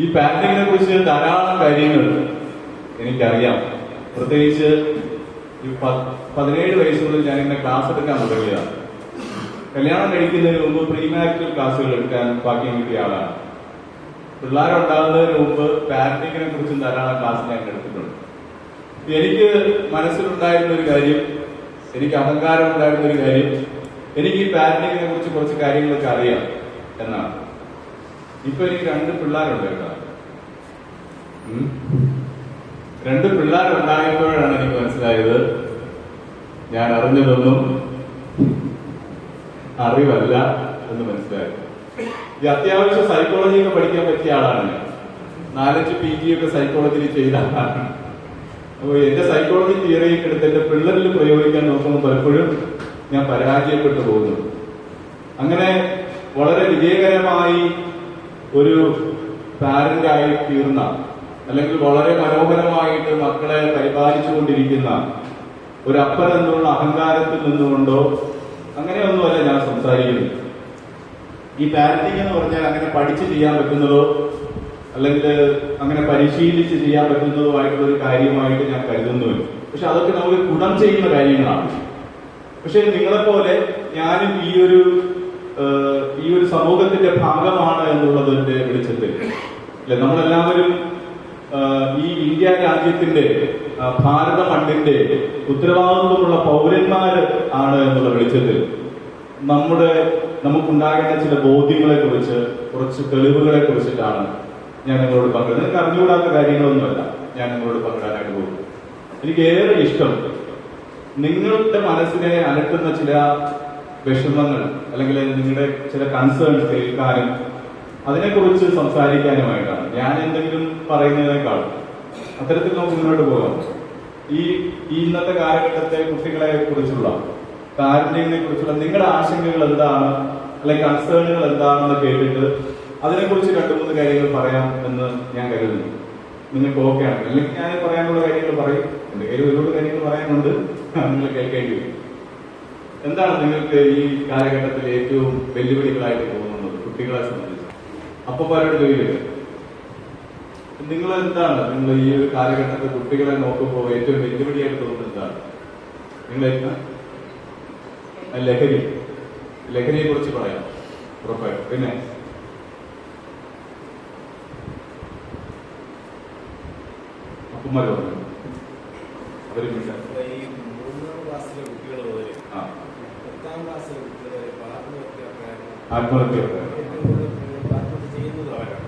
ഈ പാരന്റിങ്ങിനെ കുറിച്ച് ധാരാളം കാര്യങ്ങൾ എനിക്കറിയാം. പ്രത്യേകിച്ച് ഈ 17 വയസ്സ് മുതൽ ഞാനിങ്ങനെ ക്ലാസ് എടുക്കാൻ തുടങ്ങിയതാണ്. കല്യാണം കഴിക്കുന്നതിന് മുമ്പ് പ്രീമാരിറ്റൽ ക്ലാസ്സുകൾ എടുക്കാൻ ഭാഗ്യം കിട്ടിയ ആളാണ്. പിള്ളേരുണ്ടാകുന്നതിന് മുമ്പ് പാരന്റിങ്ങിനെ കുറിച്ചും ധാരാളം ക്ലാസ് ഞാൻ എടുത്തിട്ടുണ്ട്. എനിക്ക് മനസ്സിലുണ്ടായിരുന്ന ഒരു കാര്യം, എനിക്ക് അഹങ്കാരം ഉണ്ടായിരുന്ന ഒരു കാര്യം, എനിക്ക് ഈ പാരന്റിങ്ങിനെ കുറിച്ച് കുറച്ച് കാര്യങ്ങളൊക്കെ അറിയാം എന്നാണ്. ഇപ്പൊ എനിക്ക് 2 പിള്ളേരുണ്ട് കേട്ടോ. 2 പിള്ളേരുണ്ടായപ്പോഴാണ് എനിക്ക് മനസ്സിലായത് ഞാൻ അറിഞ്ഞതൊന്നും അറിവല്ല എന്ന് മനസ്സിലായത്. ഈ അത്യാവശ്യം സൈക്കോളജിയൊക്കെ പഠിക്കാൻ പറ്റിയ ആളാണ് ഞാൻ. 4-5 PG ഒക്കെ സൈക്കോളജിയിൽ ചെയ്ത ആളാണ്. അപ്പോൾ എന്റെ സൈക്കോളജി തിയറിയൊക്കെ എടുത്ത് എന്റെ പിള്ളേരിൽ പ്രയോഗിക്കാൻ നോക്കുമ്പോൾ പലപ്പോഴും ഞാൻ പരാജയപ്പെട്ടു പോകുന്നു. അങ്ങനെ വളരെ വിജയകരമായി ഒരു പാരന്റായി തീർന്ന, അല്ലെങ്കിൽ വളരെ മനോഹരമായിട്ട് മക്കളെ പരിപാലിച്ചുകൊണ്ടിരിക്കുന്ന ഒരു അപ്പൻ എന്നുള്ള അഹങ്കാരത്തിൽ നിന്നുകൊണ്ടോ അങ്ങനെയൊന്നുമല്ല ഞാൻ സംസാരിക്കുന്നത്. ഈ പാരന്റിങ് എന്ന് പറഞ്ഞാൽ അങ്ങനെ പഠിച്ച് ചെയ്യാൻ പറ്റുന്നതോ അല്ലെങ്കിൽ അങ്ങനെ പരിശീലിച്ച് ചെയ്യാൻ പറ്റുന്നതോ ആയിട്ടുള്ള ഒരു കാര്യമായിട്ട് ഞാൻ കരുതുന്നുമില്ല. പക്ഷെ അതൊക്കെ നമുക്ക് ഗുണം ചെയ്യുന്ന കാര്യങ്ങളാണ്. പക്ഷെ നിങ്ങളെപ്പോലെ ഞാനും ഈ ഒരു സമൂഹത്തിന്റെ ഭാഗമാണ് എന്നുള്ളതിന്റെ വെളിച്ചത്തിൽ അല്ലെ, നമ്മളെല്ലാവരും ഈ ഇന്ത്യ രാജ്യത്തിന്റെ, ഭാരത മണ്ണിന്റെ ഉത്തരവാദിത്വമുള്ള പൗരന്മാര് ആണ് എന്നുള്ള വെളിച്ചത്തിൽ നമുക്കുണ്ടാകേണ്ട ചില ബോധ്യങ്ങളെ കുറിച്ച്, കുറച്ച് തെളിവുകളെ കുറിച്ചിട്ടാണ് ഞാൻ നിങ്ങളോട് പങ്കിടുന്നത്. നിങ്ങൾക്ക് അറിഞ്ഞുകൂടാത്ത കാര്യങ്ങളൊന്നുമല്ല ഞാൻ നിങ്ങളോട് പങ്കിടാനായിട്ട് പോകുന്നത്. എനിക്ക് ഏറെ ഇഷ്ടം നിങ്ങളുടെ മനസ്സിനെ അലട്ടുന്ന ചില വിഷമങ്ങൾ അല്ലെങ്കിൽ നിങ്ങളുടെ ചില കൺസേൺസ് കേൾക്കാനും അതിനെക്കുറിച്ച് സംസാരിക്കാനുമായിട്ടാണ്. ഞാൻ എന്തെങ്കിലും പറയുന്നതിനേക്കാൾ അത്തരത്തിൽ നമുക്ക് മുന്നോട്ട് പോകാം. ഈ ഇന്നത്തെ കാലഘട്ടത്തെ കുട്ടികളെ കുറിച്ചുള്ള, പാരന്റിങ്ങിനെ കുറിച്ചുള്ള നിങ്ങളുടെ ആശങ്കകൾ എന്താണ് അല്ലെങ്കിൽ കൺസേണുകൾ എന്താണെന്ന് കേട്ടിട്ട് അതിനെക്കുറിച്ച് 2-3 കാര്യങ്ങൾ പറയാം എന്ന് ഞാൻ കരുതുന്നു. നിങ്ങൾക്ക് ഓക്കെ ആണ്. അല്ലെങ്കിൽ ഞാൻ പറയാനുള്ള കാര്യങ്ങൾ പറയും. എന്റെ കയ്യിൽ ഒരുപാട് കാര്യങ്ങൾ പറയാനുണ്ട്, നിങ്ങൾ കേൾക്കേണ്ടി വരും. എന്താണ് നിങ്ങൾക്ക് ഈ കാലഘട്ടത്തിൽ ഏറ്റവും വെല്ലുവിളികളായിട്ട് തോന്നുന്നത് കുട്ടികളെ സംബന്ധിച്ച്? അപ്പൊ പലരുടെ ജോലിയില്ല. നിങ്ങൾ എന്താണ്, നിങ്ങൾ ഈ ഒരു കാലഘട്ടത്തിൽ കുട്ടികളെ നോക്കുമ്പോൾ ഏറ്റവും വെല്ലുവിളിയായിട്ട് തോന്നുന്നത് എന്താണ്? നിങ്ങൾ ലഹരിയെ കുറിച്ച് പറയാം ഉറപ്പായിട്ടും. പിന്നെ അപ്പന്മാര് പറഞ്ഞു അവര് ആത്മഹത്യ ചെയ്യുന്നത് അവരാണ്.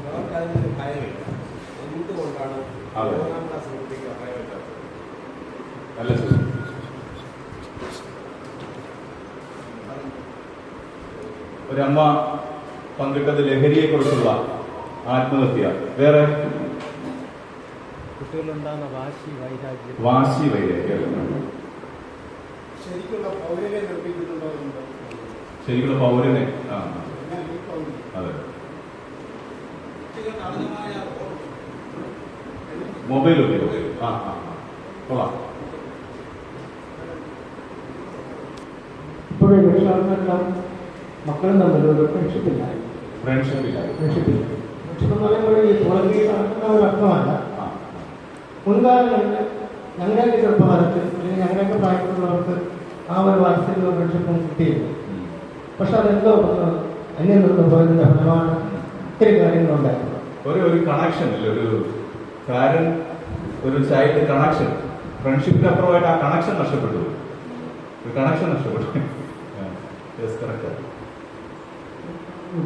അവർക്ക് അതിനൊരു ഭയമില്ല. എന്തുകൊണ്ടാണ് നല്ല ചോദ്യം. ഒരമ്മ പങ്കിട്ടത് ലഹരിയെ കുറിച്ചുള്ള ആത്മഹത്യ. വേറെ കുട്ടികളുണ്ടാകുന്ന വാശി വൈരാഗ്യം. ശരിക്കുള്ള പൗരനെ നിർമ്മിക്കുന്നുണ്ടോ? ശരിക്കുള്ള പൗരനെ. അതെ, മൊബൈൽ ഉപയോഗം. കൊള്ളാം. ഇപ്പോഴും രക്ഷാകർത്താക്കളും മക്കളും തമ്മിലൊരു ഫ്രണ്ട്ഷിപ്പില്ലായി. ഫ്രണ്ട്ഷിപ്പ് എന്ന് പറയുമ്പോൾ ഈ കോളേജിൽ ഒരു അർത്ഥമല്ല. മുൻകാലങ്ങളിൽ ഞങ്ങളുടെയൊക്കെ ചെറുപ്പകാലത്ത് അല്ലെങ്കിൽ ഞങ്ങളുടെയൊക്കെ പ്രായത്തിലുള്ളവർക്ക് ആ ഒരു വാത്സല്യവും ഫ്രണ്ട്ഷിപ്പും കിട്ടിയില്ല. പക്ഷെ അതെന്തോ അന്യം നിന്ന് പോയതിന്റെ ഫലമാണ് ഒത്തിരി കാര്യങ്ങളുണ്ടായിരുന്നു. ഒരു കണക്ഷൻ ഇല്ല, ഒരു ചൈൽഡ് കണക്ഷൻ. ഫ്രണ്ട്ഷിപ്പിന് അപ്പുറമായിട്ട് ആ കണക്ഷൻ നഷ്ടപ്പെട്ടു.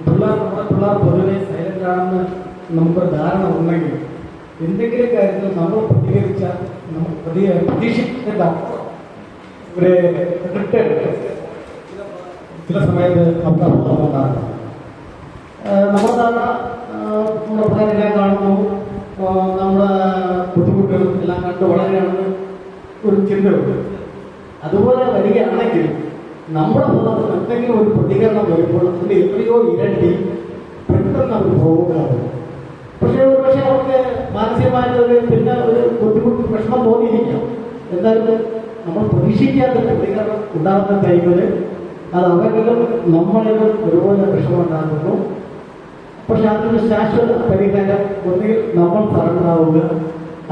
നമ്മുടെ പിള്ളേർ പൊതുവെ സൈലന്റ് ആണെന്ന് നമുക്കൊരു ധാരണ ഉണ്ടെങ്കിൽ എന്തെങ്കിലും കാര്യത്തിൽ നമ്മൾ പ്രതികരിച്ചാൽ നമുക്ക് പ്രതീക്ഷിക്കുന്ന ഒരു ചില സമയത്ത് നമുക്ക് ഉണ്ടാകും. നമ്മുടെ ധാരണ നമ്മുടെ പിള്ളേരെല്ലാം കാണുന്നു, നമ്മുടെ ബുദ്ധിമുട്ടുകൾ എല്ലാം കണ്ട് വളരെയാണെന്ന് ഒരു ചിന്തയുണ്ട്. അതുപോലെ വരികയാണെങ്കിൽ നമ്മുടെ ഭാഗത്ത് എന്തെങ്കിലും ഒരു പ്രതികരണം വരുമ്പോൾ അതിൻ്റെ എത്രയോ ഇരട്ടി പെട്ടെന്ന് അവർ പോകുകയാണ്. പക്ഷേ അവർക്ക് മാനസികമായിട്ടൊരു പിന്നെ ഒരു ബുദ്ധിമുട്ട് പ്രശ്നം തോന്നിയിരിക്കാം. എന്തായാലും നമ്മൾ പ്രതീക്ഷിക്കാത്ത പ്രതികരണം ഉണ്ടാകുന്ന ടൈമിൽ അത് അവരിലും നമ്മളിലും ഒരുപോലെ വിഷമമുണ്ടാകുന്നു. പക്ഷെ അതിന് ശാശ്വത പരിഹാരം ഒന്നുകിൽ നമ്മൾ തറങ്ങാവുക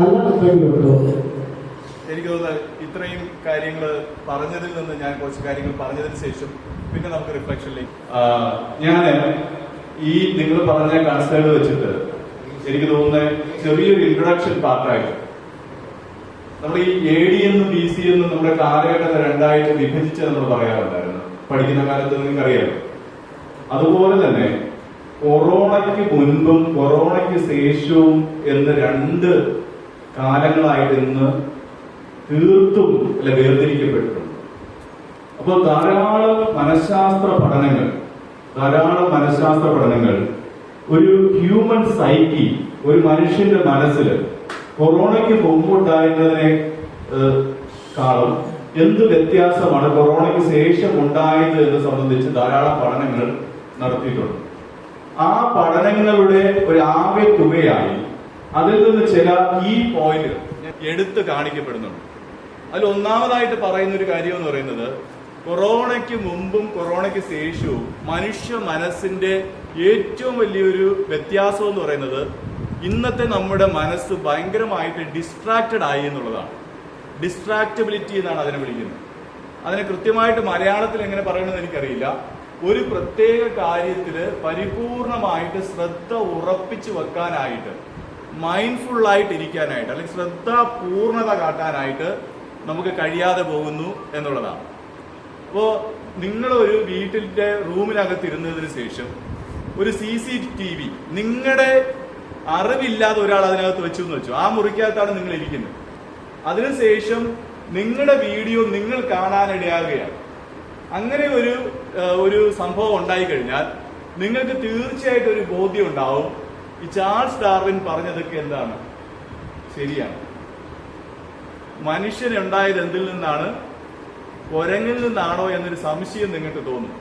അല്ലാതെങ്കിലും. എനിക്ക് തോന്നുന്നത് ഇത്രയും കാര്യങ്ങൾ പറഞ്ഞതിൽ നിന്ന് ഞാൻ കുറച്ച് കാര്യങ്ങൾ പറഞ്ഞതിന് ശേഷം പിന്നെ നമുക്ക് റിഫ്ലക്ഷനിലേക്ക് ഞാൻ ഈ നിങ്ങൾ പറഞ്ഞ കൺസേൺ വെച്ചിട്ട് എനിക്ക് തോന്നുന്നത് ചെറിയൊരു ഇൻട്രൊഡക്ഷൻ പാർട്ടായിട്ട് നമ്മൾ ഈ AD എന്നും BC എന്നും നമ്മുടെ കാലഘട്ടത്തെ രണ്ടായിട്ട് വിഭജിച്ച് നമ്മൾ പറയാറുണ്ടായിരുന്നു പഠിക്കുന്ന കാലത്ത് നിങ്ങൾക്കറിയാം. അതുപോലെ തന്നെ കൊറോണയ്ക്ക് മുൻപും കൊറോണയ്ക്ക് ശേഷവും എന്ന് രണ്ട് കാലങ്ങളായിട്ട് ഇന്ന് തീർത്തും വേർതിരിക്കപ്പെട്ടിട്ടുണ്ട്. അപ്പോൾ ധാരാളം മനഃശാസ്ത്ര പഠനങ്ങൾ ഒരു ഹ്യൂമൻ സൈക്കി, ഒരു മനുഷ്യന്റെ മനസ്സിൽ കൊറോണയ്ക്ക് മുമ്പുണ്ടായിരുന്നതിനെ കാളും എന്ത് വ്യത്യാസമാണ് കൊറോണയ്ക്ക് ശേഷം ഉണ്ടായത് എന്ന് സംബന്ധിച്ച് ധാരാളം പഠനങ്ങൾ നടത്തിയിട്ടുണ്ട്. ആ പഠനങ്ങളുടെ ഒരു ആകെത്തുകയായി അതിൽ നിന്ന് ചില കീ പോയിന്റുകൾ എടുത്തു കാണിക്കപ്പെടുന്നുണ്ട്. അതിൽ ഒന്നാമതായിട്ട് പറയുന്ന ഒരു കാര്യം എന്ന് പറയുന്നത് കൊറോണയ്ക്ക് മുമ്പും കൊറോണയ്ക്ക് ശേഷവും മനുഷ്യ മനസ്സിന്റെ ഏറ്റവും വലിയൊരു വ്യത്യാസം എന്ന് പറയുന്നത് ഇന്നത്തെ നമ്മുടെ മനസ്സ് ഭയങ്കരമായിട്ട് ഡിസ്ട്രാക്റ്റഡ് ആയി എന്നുള്ളതാണ്. ഡിസ്ട്രാക്റ്റബിലിറ്റി എന്നാണ് അതിനെ വിളിക്കുന്നത്. അതിനെ കൃത്യമായിട്ട് മലയാളത്തിൽ എങ്ങനെ പറയണമെന്ന് എനിക്കറിയില്ല. ഒരു പ്രത്യേക കാര്യത്തില് പരിപൂർണമായിട്ട് ശ്രദ്ധ ഉറപ്പിച്ചു വെക്കാനായിട്ട്, മൈൻഡ്ഫുള്ളായിട്ട് ഇരിക്കാനായിട്ട്, അല്ലെങ്കിൽ ശ്രദ്ധ പൂർണ്ണത കാട്ടാനായിട്ട് നമുക്ക് കഴിയാതെ പോകുന്നു എന്നുള്ളതാണ്. അപ്പോ നിങ്ങളൊരു വീട്ടിന്റെ റൂമിനകത്ത് ഇരുന്നതിന് ശേഷം ഒരു CCTV നിങ്ങളുടെ അറിവില്ലാതെ ഒരാൾ അതിനകത്ത് വെച്ചു എന്ന് വെച്ചു, ആ മുറിക്കകത്താണ് നിങ്ങൾ ഇരിക്കുന്നത്. അതിനുശേഷം നിങ്ങളുടെ വീഡിയോ നിങ്ങൾ കാണാനിടയാകുകയാണ്. അങ്ങനെ ഒരു സംഭവം ഉണ്ടായി കഴിഞ്ഞാൽ നിങ്ങൾക്ക് തീർച്ചയായിട്ടും ഒരു ബോധ്യം ഉണ്ടാവും, ഈ ചാൾസ് ഡാർവിൻ പറഞ്ഞതൊക്കെ എന്താണ് ശരിയാണ്. മനുഷ്യനുണ്ടായത് എന്തിൽ നിന്നാണ്, കുരങ്ങിൽ നിന്നാണോ എന്നൊരു സംശയം നിങ്ങൾക്ക് തോന്നും.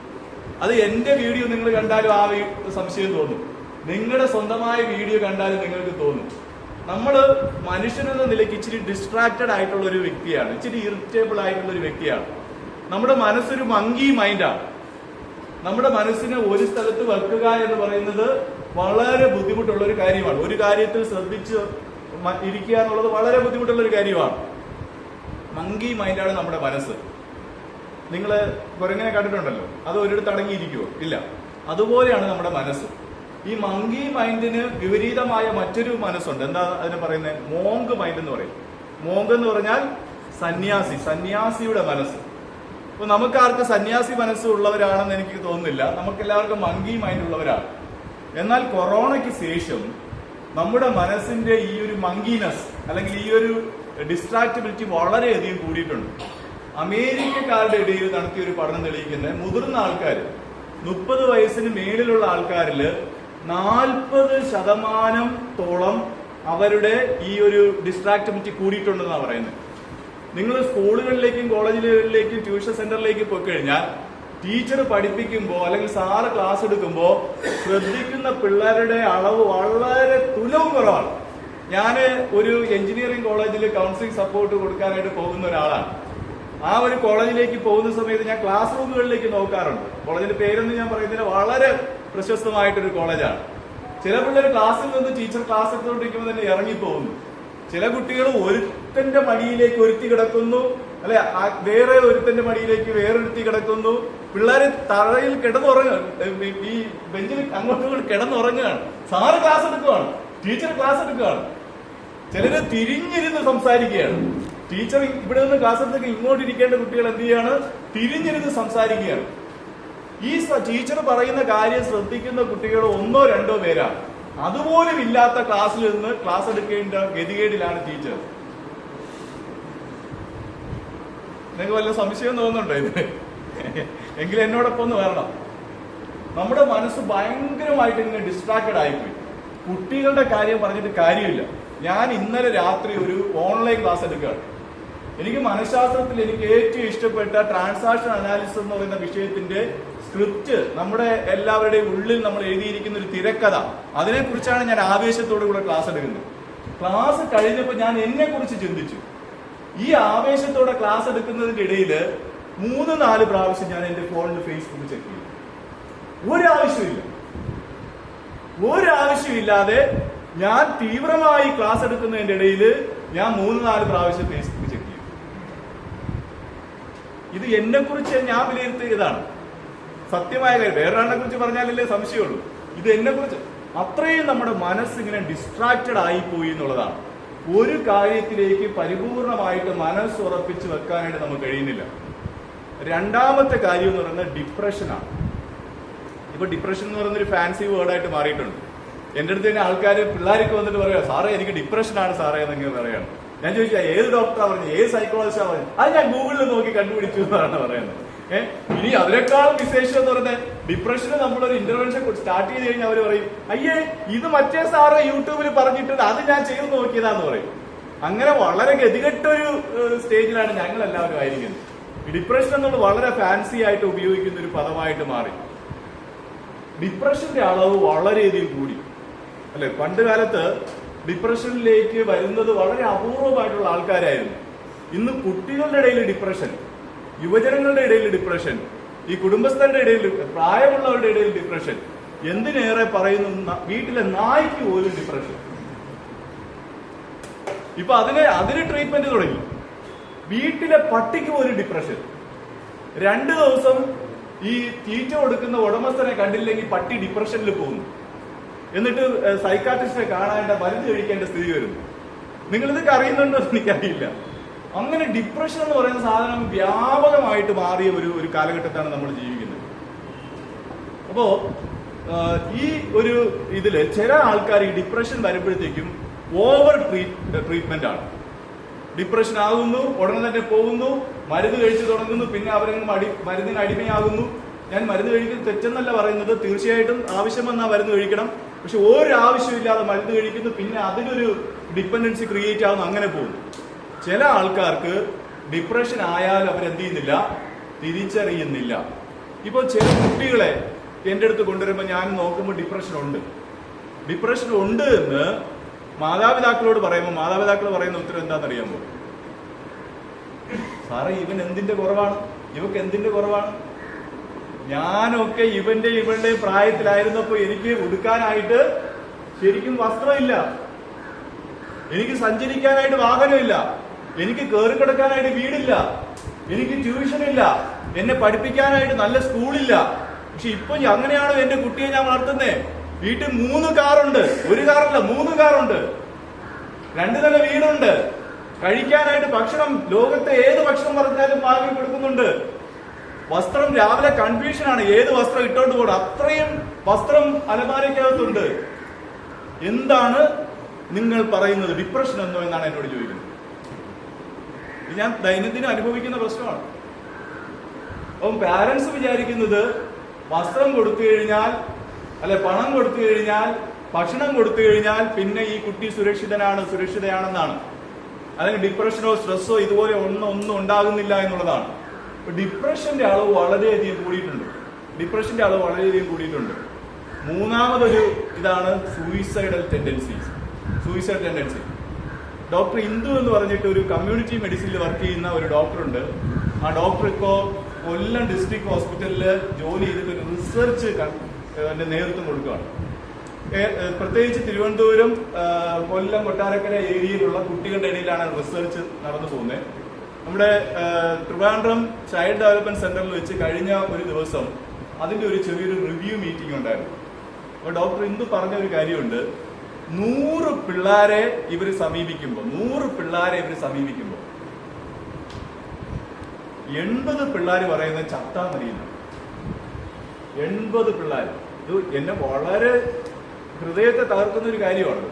അത് എന്റെ വീഡിയോ നിങ്ങൾ കണ്ടാലും ആ സംശയം തോന്നും, നിങ്ങളുടെ സ്വന്തമായ വീഡിയോ കണ്ടാലും നിങ്ങൾക്ക് തോന്നും. നമ്മള് മനുഷ്യനെന്ന നിലയ്ക്ക് ഇച്ചിരി ഡിസ്ട്രാക്റ്റഡ് ആയിട്ടുള്ള ഒരു വ്യക്തിയാണ്, ഇച്ചിരി ഇറിറ്റേബിൾ ആയിട്ടുള്ള ഒരു വ്യക്തിയാണ്. നമ്മുടെ മനസ്സൊരു മങ്കി മൈൻഡാണ്. നമ്മുടെ മനസ്സിനെ ഒരു സ്ഥലത്ത് വെക്കുക എന്ന് പറയുന്നത് വളരെ ബുദ്ധിമുട്ടുള്ള ഒരു കാര്യമാണ്. ഒരു കാര്യത്തിൽ ശ്രദ്ധിച്ച് ഇരിക്കുക എന്നുള്ളത് വളരെ ബുദ്ധിമുട്ടുള്ള ഒരു കാര്യമാണ്. മങ്കി മൈൻഡാണ് നമ്മുടെ മനസ്സ്. നിങ്ങൾ കുരങ്ങനെ കണ്ടിട്ടുണ്ടല്ലോ, അത് ഒരിടത്ത് അടങ്ങിയിരിക്കുവോ? ഇല്ല. അതുപോലെയാണ് നമ്മുടെ മനസ്സ്. ഈ മങ്കി മൈൻഡിന് വിപരീതമായ മറ്റൊരു മനസ്സുണ്ട്. എന്താ അതിനെ പറയുന്നത്? മോങ്ക് മൈൻഡ് എന്ന് പറയും. മോങ്ക് എന്ന് പറഞ്ഞാൽ സന്യാസിയുടെ മനസ്സ്. അപ്പൊ നമുക്കാർക്ക് സന്യാസി മനസ്സ് ഉള്ളവരാണെന്ന് എനിക്ക് തോന്നുന്നില്ല. നമുക്ക് എല്ലാവർക്കും മങ്കി മൈൻഡ് ഉള്ളവരാണ്. എന്നാൽ കൊറോണയ്ക്ക് ശേഷം നമ്മുടെ മനസ്സിന്റെ ഈ ഒരു മങ്കിനെസ് അല്ലെങ്കിൽ ഈ ഒരു ഡിസ്ട്രാക്റ്റബിലിറ്റി വളരെയധികം കൂടിയിട്ടുണ്ട്. അമേരിക്കക്കാരുടെ ഇടയിൽ നടത്തിയ ഒരു പഠനം തെളിയിക്കുന്നത് മുതിർന്ന ആൾക്കാർ, 30 വയസ്സിന് മേളിലുള്ള ആൾക്കാരിൽ 40% അവരുടെ ഈ ഒരു ഡിസ്ട്രാക്റ്റബിലിറ്റി കൂടിയിട്ടുണ്ടെന്നാണ് പറയുന്നത്. നിങ്ങൾ സ്കൂളുകളിലേക്കും കോളേജുകളിലേക്കും ട്യൂഷൻ സെന്ററിലേക്കും പോയി കഴിഞ്ഞാൽ ടീച്ചർ പഠിപ്പിക്കുമ്പോൾ അല്ലെങ്കിൽ സാറ് ക്ലാസ് എടുക്കുമ്പോൾ ശ്രദ്ധിക്കുന്ന പിള്ളേരുടെ അളവ് വളരെ തുലവും കുറവാണ്. ഞാൻ ഒരു എഞ്ചിനീയറിംഗ് കോളേജിൽ കൗൺസിലിംഗ് സപ്പോർട്ട് കൊടുക്കാനായിട്ട് പോകുന്ന ഒരാളാണ്. ആ ഒരു കോളേജിലേക്ക് പോകുന്ന സമയത്ത് ഞാൻ ക്ലാസ് റൂമുകളിലേക്ക് നോക്കാറുണ്ട്. കോളേജിന്റെ പേരൊന്നും ഞാൻ പറയുന്നില്ല, വളരെ പ്രശസ്തമായിട്ടൊരു കോളേജാണ്. ചില പിള്ളേർ ക്ലാസ്സിൽ നിന്ന് ടീച്ചർ ക്ലാസ് എടുത്തുകൊണ്ടിരിക്കുമ്പോൾ തന്നെ ഇറങ്ങിപ്പോകുന്നു. ചില കുട്ടികൾ ഒരുത്തന്റെ മടിയിലേക്ക് ഒരുത്തി കിടക്കുന്നു, അല്ലെ വേറെ ഒരുത്തന്റെ മടിയിലേക്ക് വേറൊരുത്തി കിടക്കുന്നു. പിള്ളേര് തറയിൽ കിടന്നുറങ്ങുകയാണ്, ഈ ബെഞ്ചിൽ അങ്ങോട്ടും കിടന്നുറങ്ങുകയാണ്. സാറ് ക്ലാസ് എടുക്കുകയാണ്, ടീച്ചർ ക്ലാസ് എടുക്കുകയാണ്. ചിലര് തിരിഞ്ഞിരുന്ന് സംസാരിക്കുകയാണ്. ടീച്ചർ ഇവിടെ നിന്ന് ക്ലാസ് എടുത്തൊക്കെ ഇങ്ങോട്ട് ഇരിക്കേണ്ട കുട്ടികൾ എന്ത് ചെയ്യാണ്? തിരിഞ്ഞിരുന്ന് സംസാരിക്കുകയാണ്. ഈ ടീച്ചർ പറയുന്ന കാര്യം ശ്രദ്ധിക്കുന്ന കുട്ടികൾ 1 or 2 പേരാണ്. അതുപോലും ഇല്ലാത്ത ക്ലാസ്സിൽ നിന്ന് ക്ലാസ് എടുക്കേണ്ട ഗതികേടിലാണ് ടീച്ചർ. നിങ്ങൾക്ക് വല്ല സംശയം തോന്നുന്നുണ്ടോ ഇതിന്? എങ്കിലും എന്നോടൊപ്പം ഒന്ന് വരണം. നമ്മുടെ മനസ്സ് ഭയങ്കരമായിട്ട് ഇങ്ങനെ ഡിസ്ട്രാക്റ്റഡ് ആയിപ്പോയി. കുട്ടികളുടെ കാര്യം പറഞ്ഞിട്ട് കാര്യമില്ല. ഞാൻ ഇന്നലെ രാത്രി ഒരു ഓൺലൈൻ ക്ലാസ് എടുക്കുകയാണ്. എനിക്ക് മനഃശാസ്ത്രത്തിൽ എനിക്ക് ഏറ്റവും ഇഷ്ടപ്പെട്ട ട്രാൻസാക്ഷൻ അനാലിസിസ് എന്ന് പറയുന്ന വിഷയത്തിന്റെ സ്ക്രിപ്റ്റ് നമ്മുടെ എല്ലാവരുടെയും ഉള്ളിൽ നമ്മൾ എഴുതിയിരിക്കുന്ന ഒരു തിരക്കഥ, അതിനെക്കുറിച്ചാണ് ഞാൻ ആവേശത്തോടു കൂടെ ക്ലാസ് എടുക്കുന്നത്. ക്ലാസ് കഴിഞ്ഞപ്പോൾ ഞാൻ എന്നെ കുറിച്ച് ചിന്തിച്ചു. ഈ ആവേശത്തോടെ ക്ലാസ് എടുക്കുന്നതിന്റെ ഇടയിൽ 3-4 പ്രാവശ്യം ഞാൻ എന്റെ ഫോണിൽ ഫേസ്ബുക്ക് ചെക്ക് ചെയ്തു. ഒരാവശ്യമില്ല. ഒരാവശ്യമില്ലാതെ ഞാൻ തീവ്രമായി ക്ലാസ് എടുക്കുന്നതിന്റെ ഇടയിൽ ഞാൻ 3-4 പ്രാവശ്യം ഫേസ്ബുക്ക് ചെക്ക് ചെയ്യും. ഇത് എന്നെ കുറിച്ച് ഞാൻ വിലയിരുത്തിയതാണ്, സത്യമായ കാര്യം. വേറൊരാളെ കുറിച്ച് പറഞ്ഞാലല്ലേ സംശയമുള്ളൂ. ഇത് എന്നെ കുറിച്ച് അത്രയും നമ്മുടെ മനസ്സിങ്ങനെ ഡിസ്ട്രാക്റ്റഡ് ആയിപ്പോയി എന്നുള്ളതാണ്. ഒരു കാര്യത്തിലേക്ക് പരിപൂർണമായിട്ട് മനസ്സുറപ്പിച്ച് വെക്കാനായിട്ട് നമുക്ക് കഴിയുന്നില്ല. രണ്ടാമത്തെ കാര്യം എന്ന് പറയുന്നത് ഡിപ്രഷനാണ്. ഇപ്പൊ ഡിപ്രഷൻ എന്ന് പറയുന്നൊരു ഫാൻസി വേർഡായിട്ട് മാറിയിട്ടുണ്ട്. എൻ്റെ അടുത്ത് തന്നെ ആൾക്കാർ പിള്ളേർക്ക് വന്നിട്ട് പറയാം, സാറേ എനിക്ക് ഡിപ്രഷനാണ് സാറേ എന്നിങ്ങനെ പറയാണ്. ഞാൻ ചോദിച്ചാൽ ഏത് ഡോക്ടറാ പറഞ്ഞു, ഏത് സൈക്കോളജിസ്റ്റാ പറഞ്ഞു? അത് ഞാൻ ഗൂഗിളിൽ നോക്കി കണ്ടുപിടിച്ചു എന്നാണ് പറയുന്നത്. ഇനി അതിനേക്കാളും വിശേഷം എന്ന് പറയുന്നത് ഡിപ്രഷന് നമ്മളൊരു ഇന്റർവെൻഷൻ സ്റ്റാർട്ട് ചെയ്ത് കഴിഞ്ഞാൽ അവർ പറയും, അയ്യേ ഇത് മറ്റേ സാറ് യൂട്യൂബിൽ പറഞ്ഞിട്ടുണ്ട്, അത് ഞാൻ ചെയ്ത് നോക്കിയതാന്ന് പറയും. അങ്ങനെ വളരെ ഗതികെട്ടൊരു സ്റ്റേജിലാണ് ഞങ്ങൾ എല്ലാവരും ആയിരിക്കുന്നത്. ഈ ഡിപ്രഷൻ എന്നുള്ളത് വളരെ ഫാൻസി ആയിട്ട് ഉപയോഗിക്കുന്ന ഒരു പദമായിട്ട് മാറി. ഡിപ്രഷന്റെ അളവ് വളരെയധികം കൂടി അല്ലെ. പണ്ട് കാലത്ത് ഡിപ്രഷനിലേക്ക് വരുന്നത് വളരെ അപൂർവമായിട്ടുള്ള ആൾക്കാരായിരുന്നു. ഇന്ന് കുട്ടികളുടെ ഇടയിൽ ഡിപ്രഷൻ, യുവജനങ്ങളുടെ ഇടയിൽ ഡിപ്രഷൻ, ഈ കുടുംബസ്ഥരുടെ ഇടയിൽ, പ്രായമുള്ളവരുടെ ഇടയിൽ ഡിപ്രഷൻ, എന്തിനേറെ പറയുന്നു വീട്ടിലെ നായ്ക്ക് പോലും ഡിപ്രഷൻ. ഇപ്പൊ അതിന് ട്രീറ്റ്മെന്റ് തുടങ്ങി. വീട്ടിലെ പട്ടിക്ക് പോലും ഡിപ്രഷൻ. 2 ദിവസം ഈ തീറ്റ കൊടുക്കുന്ന ഉടമസ്ഥനെ കണ്ടില്ലെങ്കിൽ പട്ടി ഡിപ്രഷനിൽ പോകുന്നു. എന്നിട്ട് സൈക്കാട്രിസ്റ്റിനെ കാണാണ്ട് മരുന്ന് കഴിക്കേണ്ട സ്ഥിതി വരുന്നു. നിങ്ങളിതൊക്കെ അറിയുന്നുണ്ടോ എന്ന് എനിക്കറിയില്ല. അങ്ങനെ ഡിപ്രഷൻ എന്ന് പറയുന്ന സാധനം വ്യാപകമായിട്ട് മാറിയ ഒരു കാലഘട്ടത്താണ് നമ്മൾ ജീവിക്കുന്നത്. അപ്പോ ഈ ഒരു ഇതില് ചില ആൾക്കാർ ഈ ഡിപ്രഷൻ വരുമ്പോഴത്തേക്കും ഓവർ ട്രീറ്റ്മെന്റ് ആണ്. ഡിപ്രഷൻ ആകുന്നു, ഉടനെ തന്നെ പോകുന്നു, മരുന്ന് കഴിച്ചു തുടങ്ങുന്നു, പിന്നെ അവരങ്ങ് മരുന്നിന് അടിമയാകുന്നു. ഞാൻ മരുന്ന് കഴിക്കുന്നത് തെറ്റെന്നല്ല പറയുന്നത്, തീർച്ചയായിട്ടും ആവശ്യം വന്നാൽ മരുന്ന് കഴിക്കണം. പക്ഷെ ഒരാവശ്യമില്ലാതെ മരുന്ന് കഴിക്കുന്നു, പിന്നെ അതിനൊരു ഡിപ്പെൻഡൻസി ക്രിയേറ്റ് ആവുന്നു, അങ്ങനെ പോകുന്നു. ചില ആൾക്കാർക്ക് ഡിപ്രഷൻ ആയാലും അവരെന്ത് ചെയ്യുന്നില്ല, തിരിച്ചറിയുന്നില്ല. ഇപ്പോൾ ചില കുട്ടികളെ എൻ്റെ അടുത്ത് കൊണ്ടുവരുമ്പോൾ ഞാൻ നോക്കുമ്പോൾ ഡിപ്രഷൻ ഉണ്ട് എന്ന് മാതാപിതാക്കളോട് പറയുമ്പോൾ മാതാപിതാക്കൾ പറയുന്ന ഉത്തരം എന്താണെന്നറിയാമോ? സാറേ ഇവൻ എന്തിന്റെ കുറവാണ്, ഇവക്ക് എന്തിന്റെ കുറവാണ്? ഞാനൊക്കെ ഇവളുടെ പ്രായത്തിലായിരുന്നപ്പോ എനിക്ക് ഉടുക്കാനായിട്ട് ശരിക്കും വസ്ത്രമില്ല, എനിക്ക് സഞ്ചരിക്കാനായിട്ട് വാഹനമില്ല, എനിക്ക് കയറിക്കിടക്കാനായിട്ട് വീടില്ല, എനിക്ക് ട്യൂഷനില്ല, എന്നെ പഠിപ്പിക്കാനായിട്ട് നല്ല സ്കൂളില്ല. പക്ഷെ ഇപ്പൊ അങ്ങനെയാണോ എന്റെ കുട്ടിയെ ഞാൻ വളർത്തുന്നേ? വീട്ടിൽ 3 കാറുണ്ട്, 1 കാറല്ല 3 കാറുണ്ട്, 2 നില വീടുണ്ട്, കഴിക്കാനായിട്ട് ഭക്ഷണം ലോകത്തെ ഏത് ഭക്ഷണം പറഞ്ഞാലും വാങ്ങി കൊടുക്കുന്നുണ്ട്. വസ്ത്രം രാവിലെ കൺഫ്യൂഷനാണ്, ഏത് വസ്ത്രം ഇട്ടോണ്ട് പോകണം, അത്രയും വസ്ത്രം അലമാരയ്ക്കകത്തുണ്ട്. എന്താണ് നിങ്ങൾ പറയുന്നത്, ഡിപ്രഷൻ എന്നോ എന്നാണ് എന്നോട് ചോദിക്കുന്നത്. ഇത് ഞാൻ ദൈനംദിനം അനുഭവിക്കുന്ന പ്രശ്നമാണ്. അപ്പം പാരന്റ്സ് വിചാരിക്കുന്നത് വസ്ത്രം കൊടുത്തു കഴിഞ്ഞാൽ, അല്ലെ പണം കൊടുത്തു കഴിഞ്ഞാൽ, ഭക്ഷണം കൊടുത്തു കഴിഞ്ഞാൽ പിന്നെ ഈ കുട്ടി സുരക്ഷിതയാണെന്നാണ്. അല്ലെങ്കിൽ ഡിപ്രഷനോ സ്ട്രെസ്സോ ഇതുപോലെ ഒന്നും ഉണ്ടാകുന്നില്ല എന്നുള്ളതാണ്. ഡിപ്രഷന്റെ അളവ് വളരെയധികം കൂടിയിട്ടുണ്ട്. മൂന്നാമതൊരു ഇതാണ് സൂയിസൈഡ് ടെൻഡൻസി. ഡോക്ടർ ഇന്ദു എന്ന് പറഞ്ഞിട്ട് ഒരു കമ്മ്യൂണിറ്റി മെഡിസിനിൽ വർക്ക് ചെയ്യുന്ന ഒരു ഡോക്ടറുണ്ട്. ആ ഡോക്ടർ ഇപ്പോ കൊല്ലം ഡിസ്ട്രിക്ട് ഹോസ്പിറ്റലിൽ ജോലി ചെയ്തിട്ട് ഒരു റിസർച്ച് നേതൃത്വം കൊടുക്കുകയാണ്. പ്രത്യേകിച്ച് തിരുവനന്തപുരം, കൊല്ലം, കൊട്ടാരക്കര ഏരിയയിലുള്ള കുട്ടികളുടെ ഇടയിലാണ് റിസർച്ച് നടന്നു പോകുന്നത്. നമ്മുടെ ട്രിവാൻഡ്രം ചൈൽഡ് ഡെവലപ്മെന്റ് സെന്ററിൽ വെച്ച് കഴിഞ്ഞ ഒരു ദിവസം അതിന്റെ ഒരു ചെറിയൊരു റിവ്യൂ മീറ്റിംഗ് ഉണ്ടായിരുന്നു. അപ്പൊ ഡോക്ടർ ഇന്ദു പറഞ്ഞ ഒരു കാര്യമുണ്ട്, 100 പിള്ളേരെ ഇവർ സമീപിക്കുമ്പോൾ 80 പിള്ളേർ പറയുന്നത് ചത്താ മതിയെന്ന്. 80 പിള്ളേർ. ഇത് എന്നെ വളരെ ഹൃദയത്തെ തകർക്കുന്ന ഒരു കാര്യമാണ്.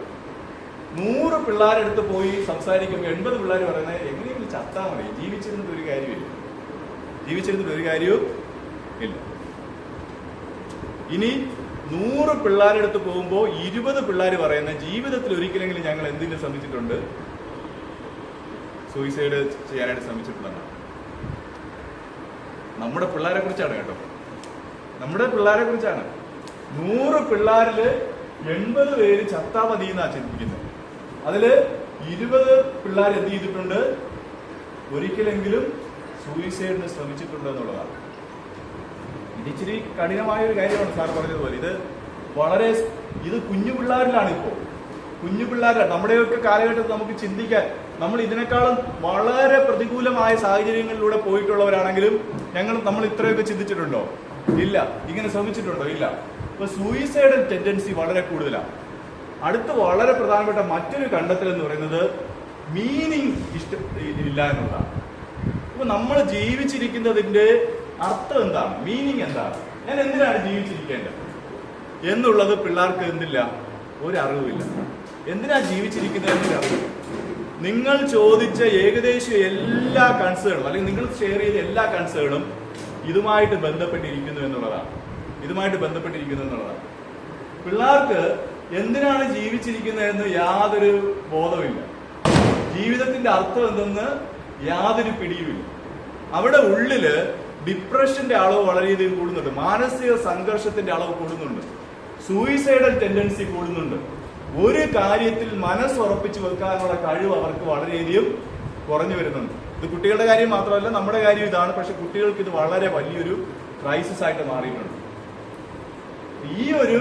100 പിള്ളേരെടുത്ത് പോയി സംസാരിക്കുമ്പോൾ 80 പിള്ളേർ പറയുന്നത് എങ്ങനെയെങ്കിലും ചത്താ മതി, ജീവിച്ചിരുന്നിട്ട് ഒരു കാര്യവും ഇല്ല. ഇനി 100 പിള്ളേരെടുത്ത് പോകുമ്പോൾ 20 പിള്ളേർ പറയുന്ന ജീവിതത്തിൽ ഒരിക്കലെങ്കിലും ഞങ്ങൾ എന്തിനു ശ്രമിച്ചിട്ടുണ്ട്, സൂയിസൈഡ് ചെയ്യാനായിട്ട് ശ്രമിച്ചിട്ടുണ്ടെന്നാണ്. നമ്മുടെ പിള്ളേരെ കുറിച്ചാണ് കേട്ടോ, 100 പിള്ളേരില് 80 പേര് ചത്താ മതി എന്നാണ് ചിന്തിക്കുന്നത്. അതില് 20 പിള്ളേർ എന്ത് ചെയ്തിട്ടുണ്ട്, ഒരിക്കലെങ്കിലും സൂയിസൈഡിന് ശ്രമിച്ചിട്ടുണ്ട് എന്നുള്ളതാണ്. ഇത് ഇച്ചിരി കഠിനമായ ഒരു കാര്യമാണ് സാർ പറഞ്ഞതുപോലെ. ഇത് വളരെ ഇത് കുഞ്ഞു പിള്ളേരിലാണ് ഇപ്പോൾ. കുഞ്ഞു പിള്ളേരാണ്. നമ്മുടെയൊക്കെ കാലഘട്ടത്തിൽ നമുക്ക് ചിന്തിക്കാൻ, നമ്മൾ ഇതിനേക്കാളും വളരെ പ്രതികൂലമായ സാഹചര്യങ്ങളിലൂടെ പോയിട്ടുള്ളവരാണെങ്കിലും നമ്മൾ ഇത്രയൊക്കെ ചിന്തിച്ചിട്ടുണ്ടോ? ഇല്ല. ഇങ്ങനെ ശ്രമിച്ചിട്ടുണ്ടോ? ഇല്ല. ഇപ്പൊ സൂയിസൈഡൽ ടെൻഡൻസി വളരെ കൂടുതലാണ്. അടുത്ത വളരെ പ്രധാനപ്പെട്ട മറ്റൊരു കണ്ടെത്തൽ എന്ന് പറയുന്നത് മീനിങ് ഇല്ല എന്നുള്ളതാണ്. അപ്പൊ നമ്മൾ ജീവിച്ചിരിക്കുന്നതിന്റെ അർത്ഥം എന്താണ്, മീനിങ് എന്താണ്, ഞാൻ എന്തിനാണ് ജീവിച്ചിരിക്കേണ്ടത് എന്നുള്ളത് പിള്ളേർക്ക് എന്തില്ല, ഒരറിവില്ല. എന്തിനാ ജീവിച്ചിരിക്കുന്നത് എന്നൊരു അറിവ്. നിങ്ങൾ ചോദിച്ച ഏകദേശം എല്ലാ കൺസേണും അല്ലെങ്കിൽ നിങ്ങൾ ഷെയർ ചെയ്ത എല്ലാ കൺസേണും ഇതുമായിട്ട് ബന്ധപ്പെട്ടിരിക്കുന്നു എന്നുള്ളതാണ്. പിള്ളേർക്ക് എന്തിനാണ് ജീവിച്ചിരിക്കുന്നതെന്ന് യാതൊരു ബോധമില്ല. ജീവിതത്തിന്റെ അർത്ഥം എന്തെന്ന് യാതൊരു പിടിയുമില്ല. അവിടെ ഉള്ളില് ഡിപ്രഷന്റെ അളവ് വളരെയധികം കൂടുന്നുണ്ട്, മാനസിക സംഘർഷത്തിന്റെ അളവ് കൂടുന്നുണ്ട്, സൂയിസൈഡൽ ടെൻഡൻസി കൂടുന്നുണ്ട്. ഒരു കാര്യത്തിൽ മനസ്സുറപ്പിച്ചു വെക്കാനുള്ള കഴിവ് അവർക്ക് വളരെയധികം കുറഞ്ഞു വരുന്നുണ്ട്. ഇത് കുട്ടികളുടെ കാര്യം മാത്രമല്ല, നമ്മുടെ കാര്യം ഇതാണ്. പക്ഷെ കുട്ടികൾക്ക് ഇത് വളരെ വലിയൊരു ക്രൈസിസ് ആയിട്ട് മാറിയിട്ടുണ്ട്. ഈ ഒരു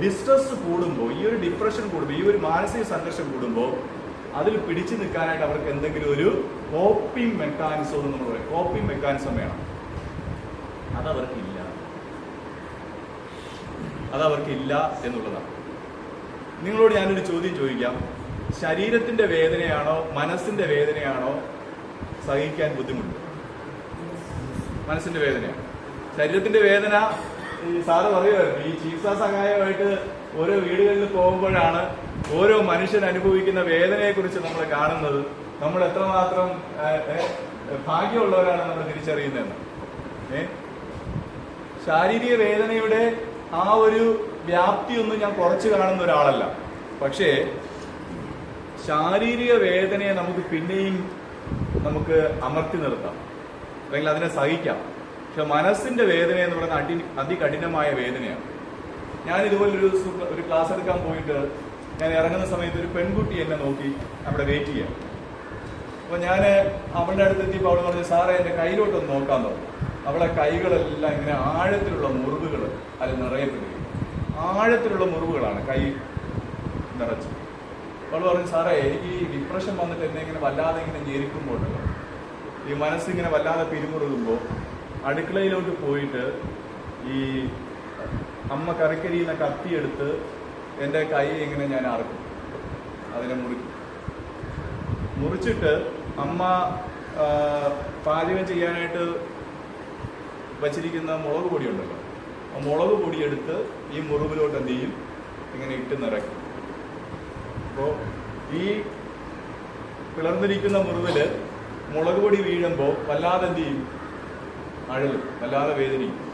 ഡിസ്ട്രസ് കൂടുമ്പോൾ, ഈ ഒരു ഡിപ്രഷൻ കൂടുമ്പോൾ, ഈ ഒരു മാനസിക സംഘർഷം കൂടുമ്പോൾ അതിൽ പിടിച്ചു നിൽക്കാനായിട്ട് അവർക്ക് എന്തെങ്കിലും ഒരു കോപ്പിംഗ് മെക്കാനിസം എന്ന് നമ്മൾ പറയും. കോപ്പിംഗ് മെക്കാനിസം വേണം. അതവർക്കില്ല എന്നുള്ളതാണ്. നിങ്ങളോട് ഞാനൊരു ചോദ്യം ചോദിക്കാം. ശരീരത്തിന്റെ വേദനയാണോ മനസ്സിന്റെ വേദനയാണോ സഹിക്കാൻ ബുദ്ധിമുട്ട്? മനസ്സിന്റെ വേദനയാണ്. ശരീരത്തിന്റെ വേദന ഈ സാറ് പറയുമായിരുന്നു, ഈ ചികിത്സാ സഹായമായിട്ട് ഓരോ വീടുകളിൽ പോകുമ്പോഴാണ് ഓരോ മനുഷ്യൻ അനുഭവിക്കുന്ന വേദനയെ കുറിച്ച് നമ്മൾ കാണുന്നത്. നമ്മൾ എത്രമാത്രം ഭാഗ്യമുള്ളവരാണ് നമ്മൾ തിരിച്ചറിയുന്നതെന്ന്. ശാരീരിക വേദനയുടെ ആ ഒരു വ്യാപ്തിയൊന്നും ഞാൻ കുറച്ച് കാണുന്ന ഒരാളല്ല. പക്ഷേ ശാരീരിക വേദനയെ പിന്നെയും നമുക്ക് അമർത്തി നിർത്താം, അല്ലെങ്കിൽ അതിനെ സഹിക്കാം. പക്ഷെ മനസ്സിന്റെ വേദന എന്ന് പറയുന്നത് അതികഠിനമായ വേദനയാണ്. ഞാൻ ഇതുപോലൊരു ക്ലാസ് എടുക്കാൻ പോയിട്ട് ഞാൻ ഇറങ്ങുന്ന സമയത്ത് ഒരു പെൺകുട്ടി എന്നെ നോക്കി അവിടെ വെയിറ്റ് ചെയ്യാം. അപ്പൊ ഞാൻ അവളുടെ അടുത്ത് എത്തിയപ്പോൾ അവൾ പറഞ്ഞു, സാറേ എന്റെ കയ്യിലോട്ടൊന്ന് നോക്കാൻ തുടങ്ങി. അവളെ കൈകളെല്ലാം ഇങ്ങനെ ആഴത്തിലുള്ള മുറിവുകൾ അതിൽ നിറയപ്പെട്ടിരിക്കും. ആഴത്തിലുള്ള മുറിവുകളാണ് കൈ നിറച്ച്. അവൾ പറഞ്ഞു, സാറേ എനിക്ക് ഈ ഡിപ്രഷൻ വന്നിട്ട് എന്നെ ഇങ്ങനെ വല്ലാതെ ഇങ്ങനെ ഞെരുക്കുമ്പോഴല്ലോ, ഈ മനസ്സിങ്ങനെ വല്ലാതെ പിരിമുറുകുമ്പോൾ അടുക്കളയിലോട്ട് പോയിട്ട് ഈ അമ്മ കറിക്കരിയുന്ന കത്തിയെടുത്ത് എൻ്റെ കൈ ഇങ്ങനെ ഞാൻ അറക്കും, അതിനെ മുറിച്ചിട്ട് അമ്മ പാചകം ചെയ്യാനായിട്ട് വച്ചിരിക്കുന്ന മുളക് പൊടി ഉണ്ടല്ലോ, ആ മുളക് പൊടി എടുത്ത് ഈ മുറിവിലോട്ട് എന്ത് ചെയ്യും, ഇങ്ങനെ ഇട്ട് നിറയ്ക്കും. അപ്പോൾ ഈ പിളർന്നിരിക്കുന്ന മുറിവിൽ മുളക് പൊടി വീഴുമ്പോൾ വല്ലാതെ എന്ത് ചെയ്യും, അഴലും, വല്ലാതെ വേദനിക്കും.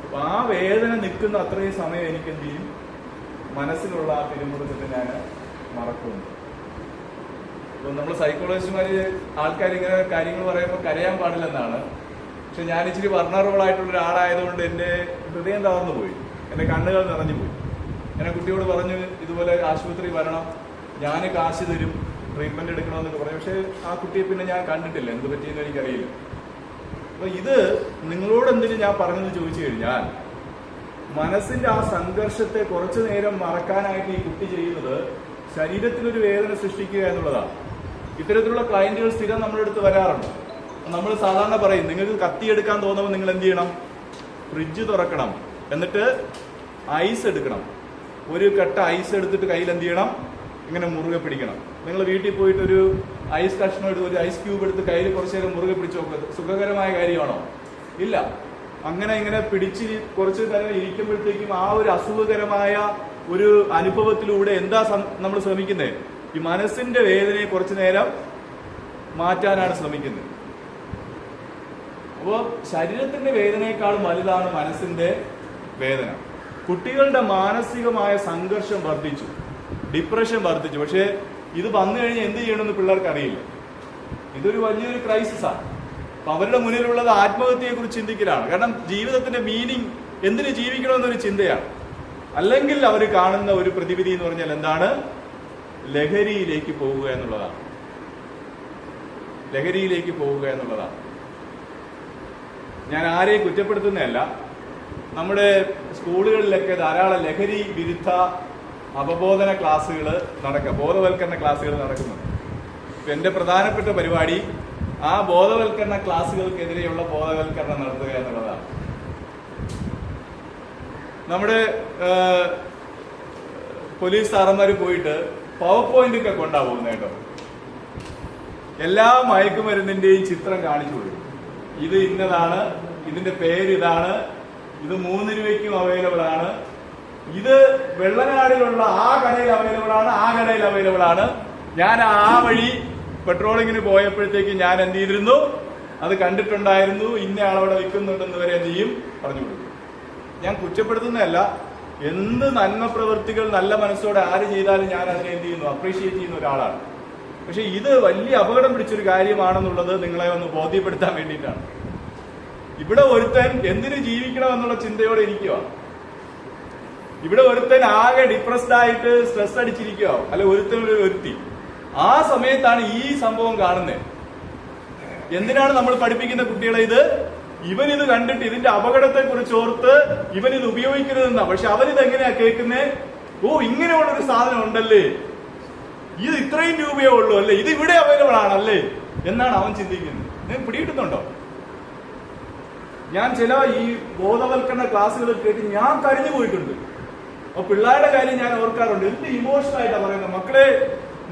അപ്പൊ ആ വേദന നിൽക്കുന്ന അത്രയും സമയം എനിക്ക് എന്ത് ചെയ്യും, മനസ്സിലുള്ള ആ പിരിമുറുക്കത്തെ ഞാൻ മറക്കുന്നു. അപ്പൊ നമ്മൾ സൈക്കോളജിസ്റ്റുമാര് ആൾക്കാർ ഇങ്ങനെ കാര്യങ്ങൾ പറയുമ്പോൾ കരയാൻ പാടില്ലെന്നാണ്. പക്ഷെ ഞാൻ ഇച്ചിരി വർണ്ണറബിളായിട്ടുള്ള ഒരാളായതുകൊണ്ട് എൻ്റെ ഹൃദയം തകർന്നു പോയി, എൻ്റെ കണ്ണുകൾ നിറഞ്ഞു പോയി. ഞാൻ കുട്ടിയോട് പറഞ്ഞു, ഇതുപോലെ ആശുപത്രി വരണം, ഞാൻ കാശ് തരും, ട്രീറ്റ്മെന്റ് എടുക്കണമെന്നൊക്കെ പറഞ്ഞു. പക്ഷെ ആ കുട്ടിയെ പിന്നെ ഞാൻ കണ്ടിട്ടില്ല, എന്ത് പറ്റിയെന്ന് എനിക്കറിയില്ല. അപ്പൊ ഇത് നിങ്ങളോട് എന്തിനും ഞാൻ പറഞ്ഞെന്ന് ചോദിച്ചു കഴിഞ്ഞാൽ, മനസ്സിന്റെ ആ സംഘർഷത്തെ കുറച്ചു നേരം മറക്കാനായിട്ട് ഈ കുട്ടി ചെയ്യുന്നത് ശരീരത്തിലൊരു വേദന സൃഷ്ടിക്കുക എന്നുള്ളതാണ്. ഇത്തരത്തിലുള്ള ക്ലയന്റുകൾ സ്ഥിരം നമ്മുടെ അടുത്ത് വരാറുണ്ട്. നമ്മൾ സാധാരണ പറയും, നിങ്ങൾക്ക് കത്തിയെടുക്കാൻ തോന്നുമ്പോൾ നിങ്ങൾ എന്ത് ചെയ്യണം, ഫ്രിഡ്ജ് തുറക്കണം, എന്നിട്ട് ഐസ് എടുക്കണം, ഒരു കട്ട ഐസ് എടുത്തിട്ട് കയ്യിൽ എന്ത് ചെയ്യണം, ഇങ്ങനെ മുറുകെ പിടിക്കണം. നിങ്ങൾ വീട്ടിൽ പോയിട്ട് ഒരു ഐസ് കഷ്ണം എടുത്ത് ഒരു ഐസ് ക്യൂബ് എടുത്ത് കയ്യിൽ കുറച്ചു നേരം മുറുകെ പിടിച്ച് നോക്കുക, സുഖകരമായ കാര്യമാണോ? ഇല്ല. അങ്ങനെ ഇങ്ങനെ പിടിച്ച് കുറച്ച് നേരം ഇരിക്കുമ്പോഴത്തേക്കും ആ ഒരു അസുഖകരമായ ഒരു അനുഭവത്തിലൂടെ എന്താ നമ്മൾ ശ്രമിക്കുന്നത്, ഈ മനസ്സിന്റെ വേദനയെ കുറച്ചു നേരം മാറ്റാനാണ് ശ്രമിക്കുന്നത്. അപ്പോൾ ശരീരത്തിന്റെ വേദനയെക്കാളും വലുതാണ് മനസ്സിന്റെ വേദന. കുട്ടികളുടെ മാനസികമായ സംഘർഷം വർദ്ധിച്ചു, ഡിപ്രഷൻ വർദ്ധിച്ചു. പക്ഷേ ഇത് വന്നു കഴിഞ്ഞാൽ എന്ത് ചെയ്യണമെന്ന് പിള്ളേർക്ക് അറിയില്ല. ഇതൊരു വലിയൊരു ക്രൈസിസാണ്. അപ്പൊ അവരുടെ മുന്നിലുള്ളത് ആത്മഹത്യയെക്കുറിച്ച് ചിന്തിക്കലാണ്. കാരണം ജീവിതത്തിന്റെ മീനിങ്, എന്തിനു ജീവിക്കണമെന്നൊരു ചിന്തയാണ്. അല്ലെങ്കിൽ അവർ കാണുന്ന ഒരു പ്രതിവിധി എന്ന് പറഞ്ഞാൽ എന്താണ്, ലഹരിയിലേക്ക് പോവുക എന്നുള്ളതാണ്. ലഹരിയിലേക്ക് പോവുക എന്നുള്ളതാണ്. ഞാൻ ആരെയും കുറ്റപ്പെടുത്തുന്നതല്ല. നമ്മുടെ സ്കൂളുകളിലൊക്കെ ധാരാളം ലഹരി വിരുദ്ധ അവബോധന ക്ലാസ്സുകൾ ബോധവൽക്കരണ ക്ലാസ്സുകൾ നടക്കുന്നുണ്ട്. എന്റെ പ്രധാനപ്പെട്ട പരിപാടി ആ ബോധവൽക്കരണ ക്ലാസ്സുകൾക്കെതിരെയുള്ള ബോധവൽക്കരണം നടത്തുക എന്നുള്ളതാണ്. നമ്മുടെ പോലീസ് സാറന്മാർ പോയിട്ട് പവർ പോയിന്റ് ഒക്കെ കൊണ്ടാ പോകുന്നത് കേട്ടോ. എല്ലാ മയക്കുമരുന്നിന്റെയും ചിത്രം കാണിച്ചു കൊടുക്കും. ഇത് ഇന്നതാണ്, ഇതിന്റെ പേര് ഇതാണ്, ഇത് 3 രൂപയ്ക്കും അവൈലബിൾ ആണ്, ഇത് വെള്ളനാടിലുള്ള ആ കടയിൽ അവൈലബിൾ ആണ്, ആ കടയിൽ അവൈലബിൾ ആണ്. ഞാൻ ആ വഴി പെട്രോളിങ്ങിന് പോയപ്പോഴത്തേക്ക് ഞാൻ എന്ത് ചെയ്തിരുന്നു, അത് കണ്ടിട്ടുണ്ടായിരുന്നു, ഇന്ന ആളവിടെ വിൽക്കുന്നുണ്ടെന്ന് വരെ എന്ത് ചെയ്യും പറഞ്ഞു കൊടുക്കും. ഞാൻ കുറ്റപ്പെടുത്തുന്നതല്ല, എന്ത് നന്മ പ്രവൃത്തികൾ നല്ല മനസ്സോടെ ആര് ചെയ്താലും ഞാൻ അതിനെ എന്ത് ചെയ്യുന്നു, അപ്രീഷിയേറ്റ് ചെയ്യുന്ന ഒരാളാണ്. പക്ഷെ ഇത് വലിയ അപകടം പിടിച്ചൊരു കാര്യമാണെന്നുള്ളത് നിങ്ങളെ ഒന്ന് ബോധ്യപ്പെടുത്താൻ വേണ്ടിയിട്ടാണ്. ഇവിടെ ഒരുത്തൻ എന്തിനു ജീവിക്കണമെന്നുള്ള ചിന്തയോടെ ഇരിക്കുക. ഇവിടെ ഒരുത്തൻ ആകെ ഡിപ്രസ്ഡ് ആയിട്ട് സ്ട്രെസ് അടിച്ചിരിക്കുക, അല്ല ഒരുത്തി. ആ സമയത്താണ് ഈ സംഭവം കാണുന്നത്. എന്തിനാണ് നമ്മൾ പഠിപ്പിക്കുന്ന കുട്ടികളെ ഇവൻ ഇത് കണ്ടിട്ട് ഇതിന്റെ അപകടത്തെ കുറിച്ച് ഓർത്ത് ഇവൻ ഇത് ഉപയോഗിക്കരുതെന്നാ. പക്ഷെ അവരിത് എങ്ങനെയാ കേൾക്കുന്നേ? ഓ, ഇങ്ങനെയുള്ളൊരു സാധനം ഉണ്ടല്ലേ, ഇത് ഇത്രയും രൂപയേ ഉള്ളൂ അല്ലേ, ഇത് ഇവിടെ അവൈലബിൾ ആണല്ലേ എന്നാണ് അവൻ ചിന്തിക്കുന്നത്. നിങ്ങൾക്ക് പിടികിട്ടുന്നുണ്ടോ? ഞാൻ ചില ഈ ബോധവൽക്കരണ ക്ലാസ്സുകൾ കേട്ട് ഞാൻ കരഞ്ഞു പോയിട്ടുണ്ട്. അപ്പൊ പിള്ളേരുടെ കാര്യം ഞാൻ ഓർക്കാറുണ്ട്. എന്ത് ഇമോഷണൽ ആയിട്ടാ പറയുന്നത്. മക്കളെ,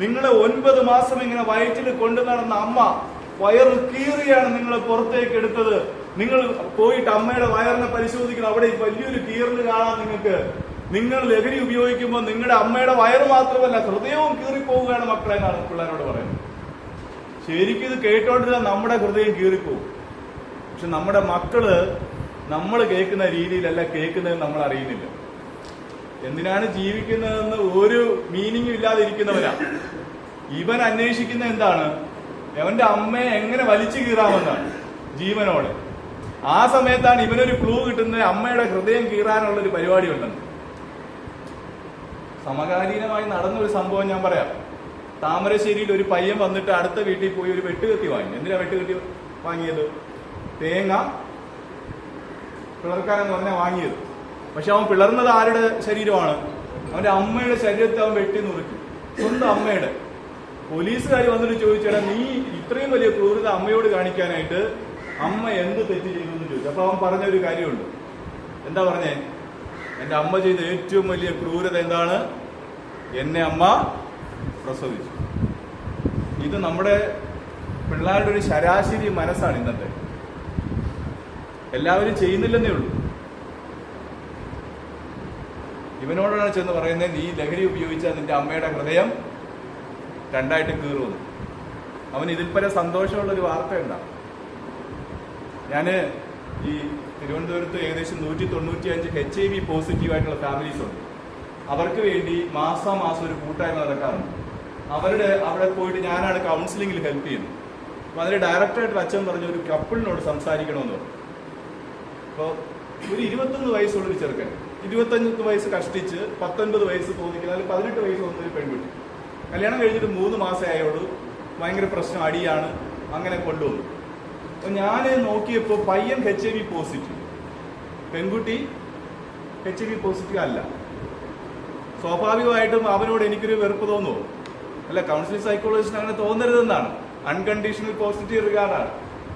നിങ്ങളെ 9 മാസം ഇങ്ങനെ വയറ്റിൽ കൊണ്ടു നടന്ന അമ്മ വയറ് കീറിയാണ് നിങ്ങളെ പുറത്തേക്ക് എടുത്തത്. നിങ്ങൾ പോയിട്ട് അമ്മയുടെ വയറിനെ പരിശോധിക്കണം, അവിടെ വലിയൊരു കീറല് കാണാം നിങ്ങൾക്ക്. നിങ്ങൾ ലഹരി ഉപയോഗിക്കുമ്പോൾ നിങ്ങളുടെ അമ്മയുടെ വയറ് മാത്രമല്ല ഹൃദയവും കീറിപ്പോവുകയാണ് മക്കളെ എന്നാണ് പിള്ളേരോട് പറയുന്നത്. ശരിക്കും ഇത് കേട്ടോണ്ടിരുന്ന നമ്മുടെ ഹൃദയം കീറിപ്പോവും. പക്ഷെ നമ്മുടെ മക്കള് നമ്മൾ കേൾക്കുന്ന രീതിയിലല്ല കേൾക്കുന്നതെന്ന് നമ്മൾ അറിയുന്നില്ല. എന്തിനാണ് ജീവിക്കുന്നതെന്ന് ഒരു മീനിങ്ങും ഇല്ലാതെ ഇരിക്കുന്നവരാ. ഇവൻ അന്വേഷിക്കുന്ന എന്താണ്? അവന്റെ അമ്മയെ എങ്ങനെ വലിച്ചു കീറാമെന്നാണ് ജീവനോടെ. ആ സമയത്താണ് ഇവനൊരു ക്ലൂ കിട്ടുന്നത് അമ്മയുടെ ഹൃദയം കീറാനുള്ള ഒരു പരിപാടി ഉണ്ടെന്ന്. സമകാലീനമായി നടന്നൊരു സംഭവം ഞാൻ പറയാം. താമരശ്ശേരിയിൽ ഒരു പയ്യൻ വന്നിട്ട് അടുത്ത വീട്ടിൽ പോയി ഒരു വെട്ടുകത്തി വാങ്ങി. എന്തിനാ വെട്ടുകത്തി വാങ്ങിയത്? തേങ്ങ പിളർക്കാനെന്ന് പറഞ്ഞാൽ വാങ്ങിയത്. പക്ഷെ അവൻ പിളർന്നത് ആരുടെ ശരീരമാണ്? അവന്റെ അമ്മയുടെ ശരീരത്തെ അവൻ വെട്ടി നുറുക്കി, സ്വന്തം അമ്മയുടെ. പോലീസുകാർ വന്നിട്ട് ചോദിച്ചാൽ നീ ഇത്രയും വലിയ ക്രൂരത അമ്മയോട് കാണിക്കാനായിട്ട് അമ്മ എന്ത് തെറ്റ് ചെയ്തു എന്ന് ചോദിച്ചു. അപ്പൊ അവൻ പറഞ്ഞ ഒരു കാര്യമുണ്ട്. എന്താ പറഞ്ഞേ? എന്റെ അമ്മ ചെയ്ത ഏറ്റവും വലിയ ക്രൂരത എന്താണ്? എന്നെ അമ്മ പ്രസവിച്ചു. ഇത് നമ്മുടെ പിള്ളേരുടെ ഒരു ശരാശരി മനസ്സാണ് ഇന്നത്തെ. എല്ലാവരും ചെയ്യുന്നില്ലെന്നേ ഉള്ളൂ. ഇവനോടാണ് ചെന്ന് പറയുന്നത്, നീ ലഹരി ഉപയോഗിച്ചാൽ നിന്റെ അമ്മയുടെ ഹൃദയം 2ആയിട്ട് കീറുമെന്ന്. അവൻ ഇതിൽ പല സന്തോഷമുള്ളൊരു വാർത്ത ഉണ്ടാവും. ഞാന് ഈ തിരുവനന്തപുരത്ത് ഏകദേശം 195 HIV പോസിറ്റീവായിട്ടുള്ള ഫാമിലീസ് ഉണ്ട്. അവർക്ക് വേണ്ടി മാസം ഒരു കൂട്ടായ്മ നടക്കാറുണ്ട്. അവിടെ പോയിട്ട് ഞാനാണ് കൗൺസിലിംഗിൽ ഹെൽപ്പ് ചെയ്യുന്നത്. അപ്പൊ അതിൽ ഡയറക്ടറായിട്ട് അച്ഛൻ പറഞ്ഞ ഒരു കപ്പിളിനോട് സംസാരിക്കണമെന്ന് പറഞ്ഞു. അപ്പോൾ ഒരു 21 വയസ്സുള്ളൊരു ചെറുക്കൻ, 25 വയസ്സ് കഷ്ടിച്ച് 19 വയസ്സ് തോന്നിക്കുന്ന, അല്ലെങ്കിൽ 18 വയസ്സ് തോന്നുന്ന ഒരു പെൺകുട്ടി. കല്യാണം കഴിഞ്ഞിട്ട് 3 മാസമേ ആയുള്ളൂ. ഭയങ്കര പ്രശ്നം, അടിയാണ്. അങ്ങനെ കൊണ്ടുവന്നു. അപ്പൊ ഞാൻ നോക്കിയപ്പോൾ പയ്യൻ HIV പോസിറ്റീവ്, പെൺകുട്ടി HIV പോസിറ്റീവ് അല്ല. സ്വാഭാവികമായിട്ടും അവനോട് എനിക്കൊരു വെറുപ്പ് തോന്നുമോ? അല്ല, കൗൺസിലിംഗ് സൈക്കോളജിസ്റ്റ് അങ്ങനെ തോന്നരുതെന്നാണ്. Unconditional positive റിഗാർഡാണ്.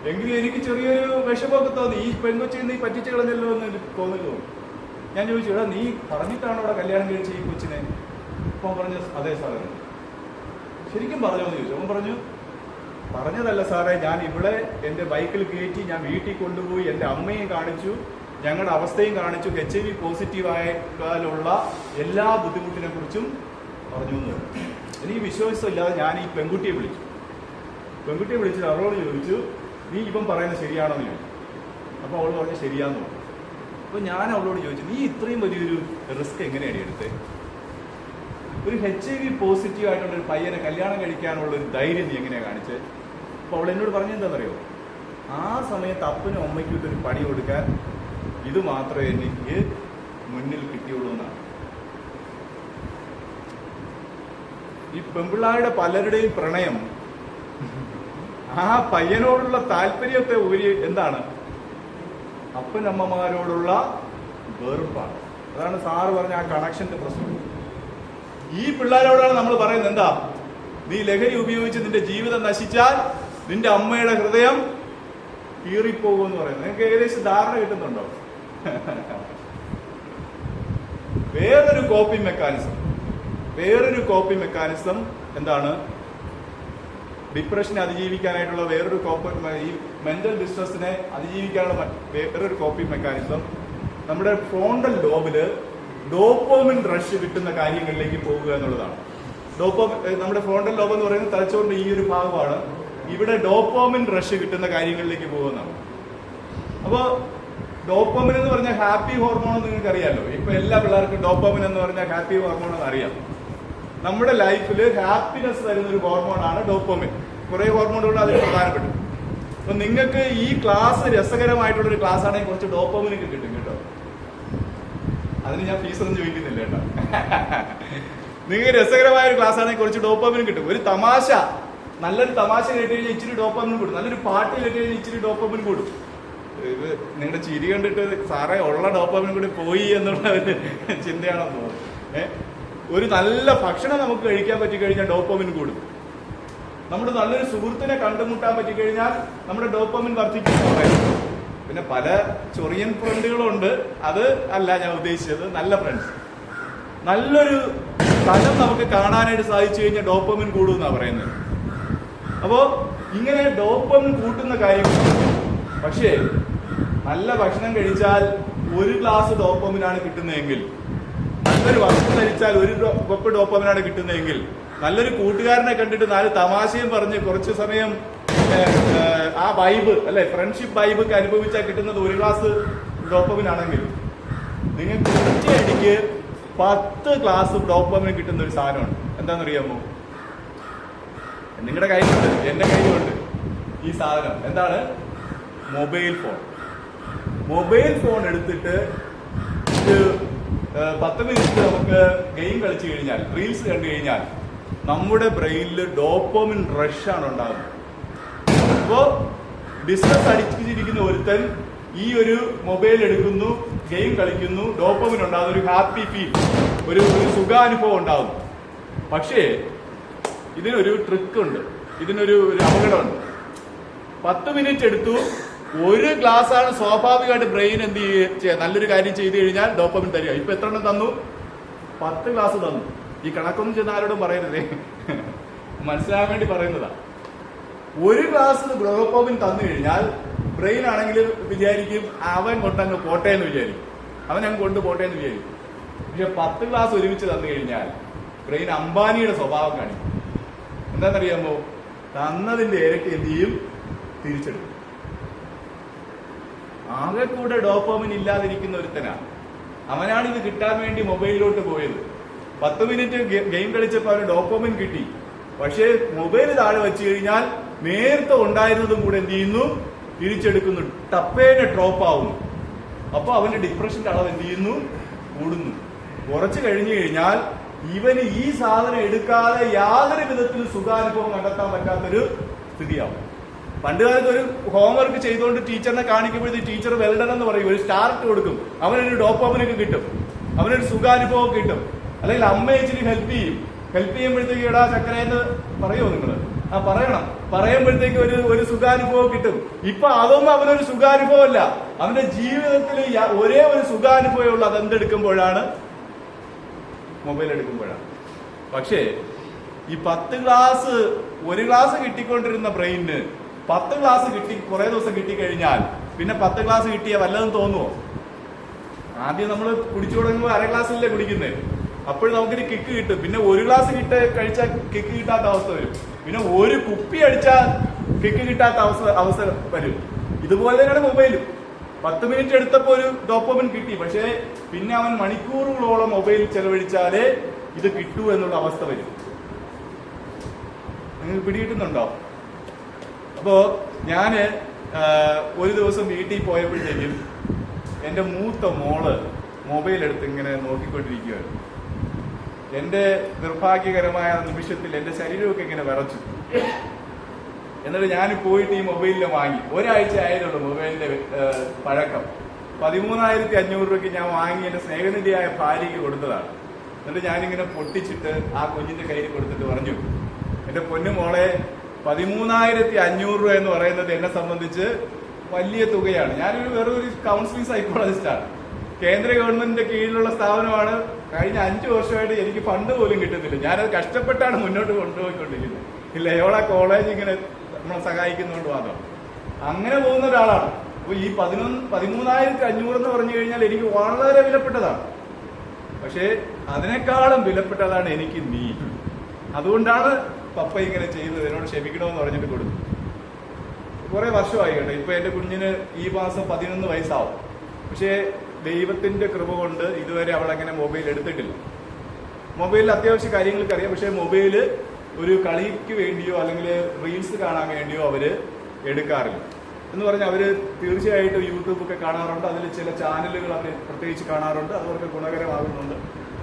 എങ്കിലും എനിക്ക് ചെറിയൊരു വിഷമമൊക്കെ തോന്നി. ഈ പെൺകൊച്ചിൽ നീ പറ്റിച്ചു കളഞ്ഞല്ലോ എന്ന് തോന്നില്ലോ. ഞാൻ ചോദിച്ചു, എടാ നീ പറഞ്ഞിട്ടാണോ അവിടെ കല്യാണം കഴിച്ച് ഈ കൊച്ചിനെ? അപ്പം പറഞ്ഞു, അതെ സാറേ. ശരിക്കും പറഞ്ഞോ എന്ന് ചോദിച്ചു. അവൻ പറഞ്ഞു, പറഞ്ഞതല്ല സാറേ, ഞാൻ ഇവിടെ എൻ്റെ ബൈക്കിൽ കയറ്റി ഞാൻ വീട്ടിൽ കൊണ്ടുപോയി എൻ്റെ അമ്മയും കാണിച്ചു, ഞങ്ങളുടെ അവസ്ഥയും കാണിച്ചു, HIV പോസിറ്റീവ് ആയാലുള്ള എല്ലാ ബുദ്ധിമുട്ടിനെ കുറിച്ചും പറഞ്ഞു എന്ന് പറഞ്ഞു. എനിക്ക് വിശ്വാസമില്ലാതെ ഞാൻ ഈ പെൺകുട്ടിയെ വിളിച്ചിട്ട് അവളോട് ചോദിച്ചു, നീ ഇപ്പം പറയുന്നത് ശരിയാണോ എന്ന് ചോദിച്ചു. അപ്പോൾ അവൾ പറഞ്ഞു ശരിയാന്ന് പറഞ്ഞു. അപ്പോൾ ഞാൻ അവളോട് ചോദിച്ചു, നീ ഇത്രയും വലിയൊരു റിസ്ക് എങ്ങനെയാണ് എടുത്തത്? ഒരു HIV പോസിറ്റീവ് ആയിട്ടുള്ള ഒരു പയ്യനെ കല്യാണം കഴിക്കാനുള്ള ഒരു ധൈര്യം നീ എങ്ങനെയാണ് കാണിച്ചത്? അപ്പോൾ അവൾ എന്നോട് പറഞ്ഞെന്താണെന്നറിയോ? ആ സമയത്ത് അപ്പനും അമ്മയ്ക്കും ഇട്ടൊരു പണി കൊടുക്കാൻ ഇത് മാത്രമേ എനിക്ക് മുന്നിൽ കിട്ടിയുള്ളൂ എന്നാണ്. ഈ പെൺപിള്ളാരുടെ പലരുടെയും പ്രണയം ആ പയ്യനോടുള്ള താല്പര്യത്തെ എന്താണ്? അപ്പനമ്മമാരോടുള്ള വെറുപ്പാണ്. അതാണ് സാറ് പറഞ്ഞ ആ കണക്ഷന്റെ പ്രശ്നം. ഈ പിള്ളേരോടാണ് നമ്മൾ പറയുന്നത്, എന്താ നീ ലഹരി ഉപയോഗിച്ച് നിന്റെ ജീവിതം നശിച്ചാൽ നിന്റെ അമ്മയുടെ ഹൃദയം കീറിപ്പോകുമെന്ന് പറയുന്നത്. നിങ്ങൾക്ക് ഏകദേശം ധാരണ കിട്ടുന്നുണ്ടോ? വേറൊരു കോപ്പിംഗ് മെക്കാനിസം എന്താണ്? ഡിപ്രഷനെ അതിജീവിക്കാനായിട്ടുള്ള വേറൊരു ഈ മെന്റൽ ഡിസ്ട്രസിനെ അതിജീവിക്കാനുള്ള വേറൊരു കോപ്പിംഗ് മെക്കാനിസം നമ്മുടെ ഫ്രോണ്ടൽ ലോബില് ഡോപ്പോമിൻ റഷ് കിട്ടുന്ന കാര്യങ്ങളിലേക്ക് പോകുക എന്നുള്ളതാണ്. നമ്മുടെ ഫ്രോണ്ടൽ ലോബ് എന്ന് പറയുന്നത് തലച്ചോറിന്റെ ഈ ഒരു ഭാഗമാണ്. ഇവിടെ ഡോപ്പോമിൻ റഷ് കിട്ടുന്ന കാര്യങ്ങളിലേക്ക് പോകുന്നതാണ്. അപ്പോ ഡോപ്പോമിൻ എന്ന് പറഞ്ഞാൽ ഹാപ്പി ഹോർമോൺ എന്ന് നിങ്ങൾക്ക് അറിയാലോ. ഇപ്പൊ എല്ലാ പിള്ളേർക്കും ഡോപ്പോമിൻ എന്ന് പറഞ്ഞാൽ ഹാപ്പി ഹോർമോൺ എന്ന് അറിയാം. നമ്മുടെ ലൈഫിൽ ഹാപ്പിനെസ് തരുന്ന ഒരു ഹോർമോണാണ് ഡോപ്പോമിൻ. കുറെ ഹോർമോണുകൾ അതിൽ പ്രധാനപ്പെട്ടു. അപ്പൊ നിങ്ങൾക്ക് ഈ ക്ലാസ് രസകരമായിട്ടുള്ള ഒരു ക്ലാസ് ആണെങ്കിൽ കുറച്ച് ഡോപ്പോമിനൊക്കെ കിട്ടും കേട്ടോ. അതിന് ഞാൻ ഫീസൊന്നും ചോദിക്കുന്നില്ല കേട്ടോ. നിങ്ങൾക്ക് രസകരമായ ഒരു ക്ലാസ് ആണെങ്കിൽ കുറച്ച് ഡോപ്പോമിനും കിട്ടും. ഒരു തമാശ, നല്ലൊരു തമാശ കേട്ട് കഴിഞ്ഞാൽ ഇച്ചിരി ഡോപ്പോമിനും കൂടും. നല്ലൊരു പാട്ട് കേട്ട് കഴിഞ്ഞാൽ ഇച്ചിരി ഡോപ്പോമിനും കൂടും. ഇത് നിങ്ങളുടെ ചിരി കണ്ടിട്ട് സാറേ ഉള്ള ഡോപ്പോമിനും കൂടി പോയി എന്നുള്ള ഒരു ചിന്തയാണെന്ന് തോന്നുന്നു. ഒരു നല്ല ഭക്ഷണം നമുക്ക് കഴിക്കാൻ പറ്റിക്കഴിഞ്ഞാൽ ഡോപ്പോമിൻ കൂടും. നമ്മുടെ നല്ലൊരു സുഹൃത്തിനെ കണ്ടുമുട്ടാൻ പറ്റിക്കഴിഞ്ഞാൽ നമ്മുടെ ഡോപ്പോമിൻ വർദ്ധിക്കുന്നു പറയുന്നത്. പിന്നെ പല ചൊറിയൻ ഫ്രണ്ടുകളുണ്ട്, അത് അല്ല ഞാൻ ഉദ്ദേശിച്ചത്. നല്ല ഫ്രണ്ട്സ്, നല്ലൊരു സ്ഥലം നമുക്ക് കാണാനായിട്ട് സാധിച്ചു കഴിഞ്ഞാൽ ഡോപ്പോമിൻ കൂടുമെന്നാണ് പറയുന്നത്. അപ്പോ ഇങ്ങനെ ഡോപ്പോമിൻ കൂട്ടുന്ന കാര്യങ്ങൾ. പക്ഷേ നല്ല ഭക്ഷണം കഴിച്ചാൽ 1 ഗ്ലാസ് ഡോപ്പോമിനാണ് കിട്ടുന്നതെങ്കിൽ, നല്ലൊരു വസ്ത്രം ധരിച്ചാൽ 1 കപ്പ് ഡോപ്പോമിനാണ് കിട്ടുന്നതെങ്കിൽ, നല്ലൊരു കൂട്ടുകാരനെ കണ്ടിട്ട് 4 തമാശയും പറഞ്ഞ് കുറച്ച് സമയം ആ വൈബ് അല്ലെ, ഫ്രണ്ട്ഷിപ്പ് വൈബ് ഒക്കെ അനുഭവിച്ചാൽ കിട്ടുന്നത് 1 ഗ്ലാസ് ഡോപ്പോമിനാണെങ്കിൽ, നിങ്ങൾക്ക് ഒറ്റയടിക്ക് 10 ഗ്ലാസ് ഡോപ്പോമിൻ കിട്ടുന്ന ഒരു സാധനമുണ്ട്. എന്താണെന്നറിയാമോ? നിങ്ങളുടെ കയ്യിലുണ്ട്, എന്റെ കയ്യിലുണ്ട് ഈ സാധനം. എന്താണ്? മൊബൈൽ ഫോൺ എടുത്തിട്ട് 10 മിനിറ്റ് നമുക്ക് ഗെയിം കളിച്ചു കഴിഞ്ഞാൽ, റീൽസ് കണ്ടു കഴിഞ്ഞാൽ നമ്മുടെ ബ്രെയിനിൽ ഡോപ്പോമിൻ റഷാണ് ഉണ്ടാകുന്നത്. അപ്പോ ബിസിനസ് അടിച്ചിരിക്കുന്ന ഒരുത്തൻ ഈ ഒരു മൊബൈൽ എടുക്കുന്നു, ഗെയിം കളിക്കുന്നു, ഡോപ്പോമിൻ ഉണ്ടാകുന്ന ഒരു ഹാപ്പി ഫീൽ, ഒരു സുഖാനുഭവം ഉണ്ടാകുന്നു. പക്ഷേ ഇതിനൊരു ട്രിക്ക് ഉണ്ട്, ഇതിനൊരു അപകടമുണ്ട്. 10 മിനിറ്റ് എടുത്തു, 1 ഗ്ലാസ് ആണ് സ്വാഭാവികമായിട്ട് ബ്രെയിൻ എന്ത് ചെയ്യുക, നല്ലൊരു കാര്യം ചെയ്തു കഴിഞ്ഞാൽ ഡോപ്പോമിൻ തരിക. ഇപ്പൊ എത്ര എണ്ണം തന്നു? 10 ഗ്ലാസ് തന്നു. ഈ കണക്കൊന്നും ചെന്ന് ആരോടും പറയരുതേ, മനസ്സിലാകാൻ വേണ്ടി പറയുന്നതാ. 1 ഗ്ലാസ് ഡോപ്പോമിൻ തന്നു കഴിഞ്ഞാൽ ബ്രെയിൻ ആണെങ്കിൽ വിചാരിക്കും അവൻ കൊണ്ടങ്ങ് പോട്ടെ എന്ന് വിചാരിക്കും, അവൻ അങ്ങ് കൊണ്ട് പോട്ടെ എന്ന് വിചാരിക്കും. പക്ഷെ 10 ഗ്ലാസ് ഒരുമിച്ച് തന്നു കഴിഞ്ഞാൽ ബ്രെയിൻ അംബാനിയുടെ സ്വഭാവം കാണിക്കും. എന്താണെന്നറിയാമോ? തന്നതിന്റെ ഇരട്ടി എന്ത് ചെയ്യും? തിരിച്ചെടുക്കും. ആകെ കൂടെ ഡോപ്പോമിൻ ഇല്ലാതിരിക്കുന്ന ഒരുത്തനാണ്. അവനാണ് ഇത് കിട്ടാൻ വേണ്ടി മൊബൈലിലോട്ട് പോയത്. 10 മിനിറ്റ് ഗെയിം കളിച്ചപ്പോൾ അവന് ഡോപ്പോമിൻ കിട്ടി. പക്ഷേ മൊബൈൽ താഴെ വെച്ച് കഴിഞ്ഞാൽ നേരത്തെ ഉണ്ടായിരുന്നതും കൂടെ എന്ത് ചെയ്യുന്നു? തിരിച്ചെടുക്കുന്നു. ടപ്പേനെ ഡ്രോപ്പ് ആവുന്നു. അപ്പൊ അവന്റെ ഡിപ്രഷന്റെ അളവ് എന്ത് ചെയ്യുന്നു? കൂടുന്നു. കുറച്ച് കഴിഞ്ഞു കഴിഞ്ഞാൽ ഇവന് ഈ സാധനം എടുക്കാതെ യാതൊരു വിധത്തിലും സുഖാനുഭവം കണ്ടെത്താൻ പറ്റാത്തൊരു സ്ഥിതിയാവും. പണ്ട് കാലത്ത് ഒരു ഹോംവർക്ക് ചെയ്തുകൊണ്ട് ടീച്ചറിനെ കാണിക്കുമ്പോഴത്തേക്ക് ടീച്ചർ വെൽഡൺ എന്ന് പറയും, ഒരു സ്റ്റാർ ഇട്ട് കൊടുക്കും, അവനൊരു ഡോപ്പോമിനൊക്കെ കിട്ടും, അവനൊരു സുഖാനുഭവം കിട്ടും. അല്ലെങ്കിൽ അമ്മ ഇച്ചിരി ഹെൽപ്പ് ചെയ്യുമ്പോഴത്തേക്ക് എടാ ചക്കരയെന്ന് പറയുമോ നിങ്ങൾ? പറയുമ്പോഴത്തേക്ക് ഒരു സുഖാനുഭവം കിട്ടും. ഇപ്പൊ അതൊന്നും അവനൊരു സുഖാനുഭവമല്ല. അവന്റെ ജീവിതത്തിൽ ഒരേ ഒരു സുഖാനുഭവമേ ഉള്ളൂ. അതെന്തെടുക്കുമ്പോഴാണ്? മൊബൈൽ എടുക്കുമ്പോഴാണ്. പക്ഷേ ഈ 10 ഗ്ലാസ് 1 ഗ്ലാസ് കിട്ടിക്കൊണ്ടിരുന്ന ബ്രെയിനിന് 10 ഗ്ലാസ് കുറെ ദിവസം കിട്ടിക്കഴിഞ്ഞാൽ പിന്നെ 10 ഗ്ലാസ് കിട്ടിയ വല്ലതും തോന്നുമോ? ആദ്യം നമ്മൾ കുടിച്ചു തുടങ്ങുമ്പോൾ 1/2 ഗ്ലാസ്സിലല്ലേ കുടിക്കുന്നത്. അപ്പോൾ നമുക്കൊരു കിക്ക് കിട്ടും. പിന്നെ 1 ഗ്ലാസ് കഴിച്ചാൽ കിക്ക് കിട്ടാത്ത അവസ്ഥ വരും. പിന്നെ 1 കുപ്പി അടിച്ചാൽ കിക്ക് കിട്ടാത്ത അവസ്ഥ വരും. ഇതുപോലെ തന്നെയാണ് മൊബൈലും. 10 മിനിറ്റ് എടുത്തപ്പോൾ ഒരു ഡോപ്പോമിൻ കിട്ടി, പക്ഷേ പിന്നെ അവൻ മണിക്കൂറുകളോളം മൊബൈൽ ചെലവഴിച്ചാലേ ഇത് കിട്ടൂ എന്നുള്ള അവസ്ഥ വരും. നിങ്ങൾക്ക് പിടികിട്ടുന്നുണ്ടോ? അപ്പോ ഞാന് ഒരു ദിവസം വീട്ടിൽ പോയപ്പോഴത്തേക്കും എന്റെ മൂത്ത മോള് മൊബൈൽ എടുത്ത് ഇങ്ങനെ നോക്കിക്കൊണ്ടിരിക്കുകയായിരുന്നു. എന്റെ നിർഭാഗ്യകരമായ നിമിഷത്തിൽ എന്റെ ശരീരമൊക്കെ ഇങ്ങനെ വിറച്ചു. എന്നിട്ട് ഞാൻ പോയിട്ട് ഈ മൊബൈലിനെ വാങ്ങി. 1 ആഴ്ച ആയതുള്ളൂ മൊബൈലിന്റെ പഴക്കം. 13,500 രൂപയ്ക്ക് ഞാൻ വാങ്ങി എന്റെ സ്നേഹനിധിയായ ഭാര്യയ്ക്ക് കൊടുത്തതാണ്. എന്നിട്ട് ഞാനിങ്ങനെ പൊട്ടിച്ചിട്ട് ആ കുഞ്ഞിന്റെ കയ്യിൽ കൊടുത്തിട്ട് പറഞ്ഞു, എന്റെ പൊന്നു മോളെ, 13,500 രൂപ എന്ന് പറയുന്നത് എന്നെ സംബന്ധിച്ച് വലിയ തുകയാണ്. ഞാനൊരു വെറൊരു കൗൺസിലിംഗ് സൈക്കോളജിസ്റ്റാണ്. കേന്ദ്ര ഗവൺമെന്റിന്റെ കീഴിലുള്ള സ്ഥാപനമാണ്. കഴിഞ്ഞ 5 വർഷമായിട്ട് എനിക്ക് ഫണ്ട് പോലും കിട്ടുന്നില്ല. ഞാനത് കഷ്ടപ്പെട്ടാണ് മുന്നോട്ട് കൊണ്ടുപോയിക്കൊണ്ടിരിക്കുന്നത്. ഈ ലയോള കോളേജ് ഇങ്ങനെ നമ്മളെ സഹായിക്കുന്നതുകൊണ്ട് മാത്രം അങ്ങനെ പോകുന്ന ഒരാളാണ്. അപ്പൊ ഈ 13,500 എന്ന് പറഞ്ഞു കഴിഞ്ഞാൽ എനിക്ക് വളരെ വിലപ്പെട്ടതാണ്. പക്ഷേ അതിനേക്കാളും വിലപ്പെട്ടതാണ് എനിക്ക് നീ. അതുകൊണ്ടാണ് പപ്പ ഇങ്ങനെ ചെയ്തത്, എന്നോട് ക്ഷമിക്കണമെന്ന് പറഞ്ഞിട്ട് കൊടുത്തു. കുറെ വർഷമായി കേട്ടോ. ഇപ്പൊ എന്റെ കുഞ്ഞിന് ഈ മാസം 11 വയസ്സാവും. പക്ഷേ ദൈവത്തിന്റെ കൃപ കൊണ്ട് ഇതുവരെ അവൾ അങ്ങനെ മൊബൈൽ എടുത്തിട്ടില്ല. മൊബൈലിൽ അത്യാവശ്യ കാര്യങ്ങൾക്ക് അറിയാം. പക്ഷേ മൊബൈല് ഒരു കളിക്ക് വേണ്ടിയോ അല്ലെങ്കിൽ റീൽസ് കാണാൻ വേണ്ടിയോ അവര് എടുക്കാറില്ല. എന്ന് പറഞ്ഞാൽ അവര് തീർച്ചയായിട്ടും യൂട്യൂബ് ഒക്കെ കാണാറുണ്ട്. അതിൽ ചില ചാനലുകൾ അവർ പ്രത്യേകിച്ച് കാണാറുണ്ട്. അവർക്ക് ഗുണകരമാകുന്നുണ്ട്.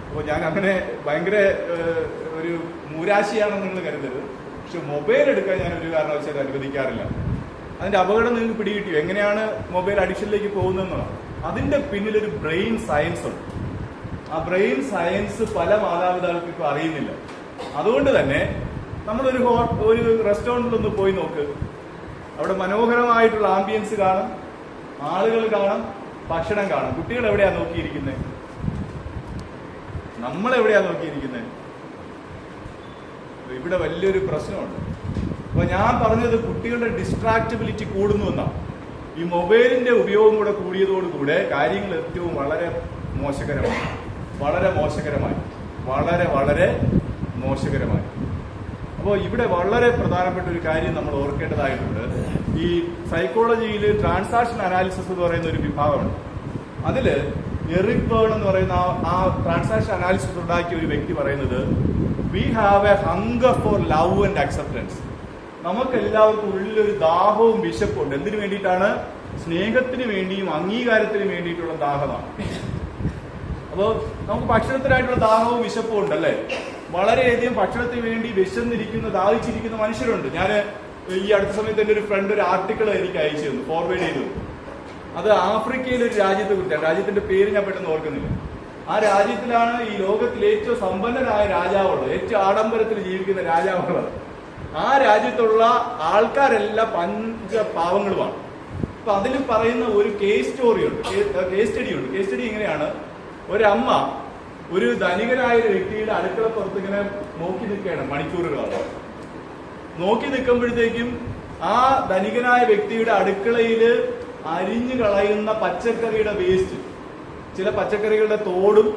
അപ്പോൾ ഞാൻ അങ്ങനെ ഭയങ്കര ഒരു മൂരാശിയാണെന്ന് നിങ്ങൾ കരുതരുത്. പക്ഷെ മൊബൈൽ എടുക്കാൻ ഞാൻ ഒരു കാരണവശാലും അനുവദിക്കാറില്ല. അതിന്റെ അപകടം നിങ്ങൾക്ക് പിടികിട്ടിയോ? എങ്ങനെയാണ് മൊബൈൽ അഡിക്ഷനിലേക്ക് പോകുന്നതെന്നാണ്. അതിന്റെ പിന്നിലൊരു ബ്രെയിൻ സയൻസ് ഉണ്ട്. ആ ബ്രെയിൻ സയൻസ് പല മാതാപിതാക്കൾക്കും അറിയുന്നില്ല. അതുകൊണ്ട് തന്നെ നമ്മളൊരു റെസ്റ്റോറൻറ്റിലൊന്ന് പോയി നോക്ക്. അവിടെ മനോഹരമായിട്ടുള്ള ആംബിയൻസ് കാണും, ആളുകൾ കാണും, ഭക്ഷണം കാണും. കുട്ടികൾ എവിടെയാ നോക്കിയിരിക്കുന്നത്? നമ്മളെവിടെയാ നോക്കിയിരിക്കുന്നത്? ഇവിടെ വലിയൊരു പ്രശ്നമുണ്ട്. അപ്പൊ ഞാൻ പറഞ്ഞത് കുട്ടികളുടെ ഡിസ്ട്രാക്റ്റബിലിറ്റി കൂടുന്നു എന്നാണ്. ഈ മൊബൈലിന്റെ ഉപയോഗം കൂടെ കൂടിയതോടുകൂടെ കാര്യങ്ങൾ ഏറ്റവും വളരെ മോശകരമായി, വളരെ മോശകരമായി, വളരെ വളരെ മോശകരമായി. അപ്പോൾ ഇവിടെ വളരെ പ്രധാനപ്പെട്ട ഒരു കാര്യം നമ്മൾ ഓർക്കേണ്ടതായിട്ടുണ്ട്. ഈ സൈക്കോളജിയിൽ ട്രാൻസാക്ഷൻ അനാലിസിസ് എന്ന് പറയുന്ന ഒരു വിഭാഗമുണ്ട്. അതില് എറിക് ബേൺ എന്ന് പറയുന്ന ആ ട്രാൻസാക്ഷൻ അനാലിസിസ് ഉണ്ടാക്കിയ ഒരു വ്യക്തി പറയുന്നത്, we have A hunger four love and acceptance. നമുക്ക് എല്ലാവർക്കും ഉള്ളിലൊരു ദാഹവും വിശപ്പും ഉണ്ട്. എന്തിനു വേണ്ടിയിട്ടാണ്? സ്നേഹത്തിന് വേണ്ടിയും അംഗീകാരത്തിന് വേണ്ടിയിട്ടുള്ള ദാഹമാണ്. അപ്പോൾ നമുക്ക് ഭക്ഷണത്തിനായിട്ടുള്ള ദാഹവും വിശപ്പും ഉണ്ടല്ലേ? വളരെയധികം ഭക്ഷണത്തിന് വേണ്ടി വിശന്നിരിക്കുന്ന, ദാഹിച്ചിരിക്കുന്ന മനുഷ്യരുണ്ട്. ഞാൻ ഈ അടുത്ത സമയത്ത് എൻ്റെ ഒരു ഫ്രണ്ട് ഒരു ആർട്ടിക്കിൾ എനിക്ക് അയച്ചു തന്നു, ഫോർവേഡ് ചെയ്തു. അത് ആഫ്രിക്കയിലെ ഒരു രാജ്യത്തെ കുറിച്ചാണ്. രാജ്യത്തിന്റെ പേര് ഞാൻ പെട്ടെന്ന് ഓർക്കുന്നില്ല. ആ രാജ്യത്തിലാണ് ഈ ലോകത്തിലെ ഏറ്റവും സമ്പന്നരായ രാജാവുള്ളത്, ഏറ്റവും ആഡംബരത്തിൽ ജീവിക്കുന്ന രാജാവുള്ളത്. ആ രാജ്യത്തുള്ള ആൾക്കാരെല്ലാം പഞ്ചപാവങ്ങളുമാണ്. അപ്പൊ അതിൽ പറയുന്ന ഒരു കേസ് സ്റ്റഡി ഉണ്ട്. കേസ് സ്റ്റഡി ഇങ്ങനെയാണ്: ഒരമ്മ ഒരു ധനികനായ ഒരു വ്യക്തിയുടെ അടുക്കളപ്പുറത്ത് ഇങ്ങനെ നോക്കി നിൽക്കുകയാണ് മണിക്കൂറുകളാണ്. നോക്കി നിൽക്കുമ്പോഴത്തേക്കും ആ ധനികനായ വ്യക്തിയുടെ അടുക്കളയില് അരിഞ്ഞു കളയുന്ന പച്ചക്കറിയുടെ വേസ്റ്റ്, ചില പച്ചക്കറികളുടെ തോടും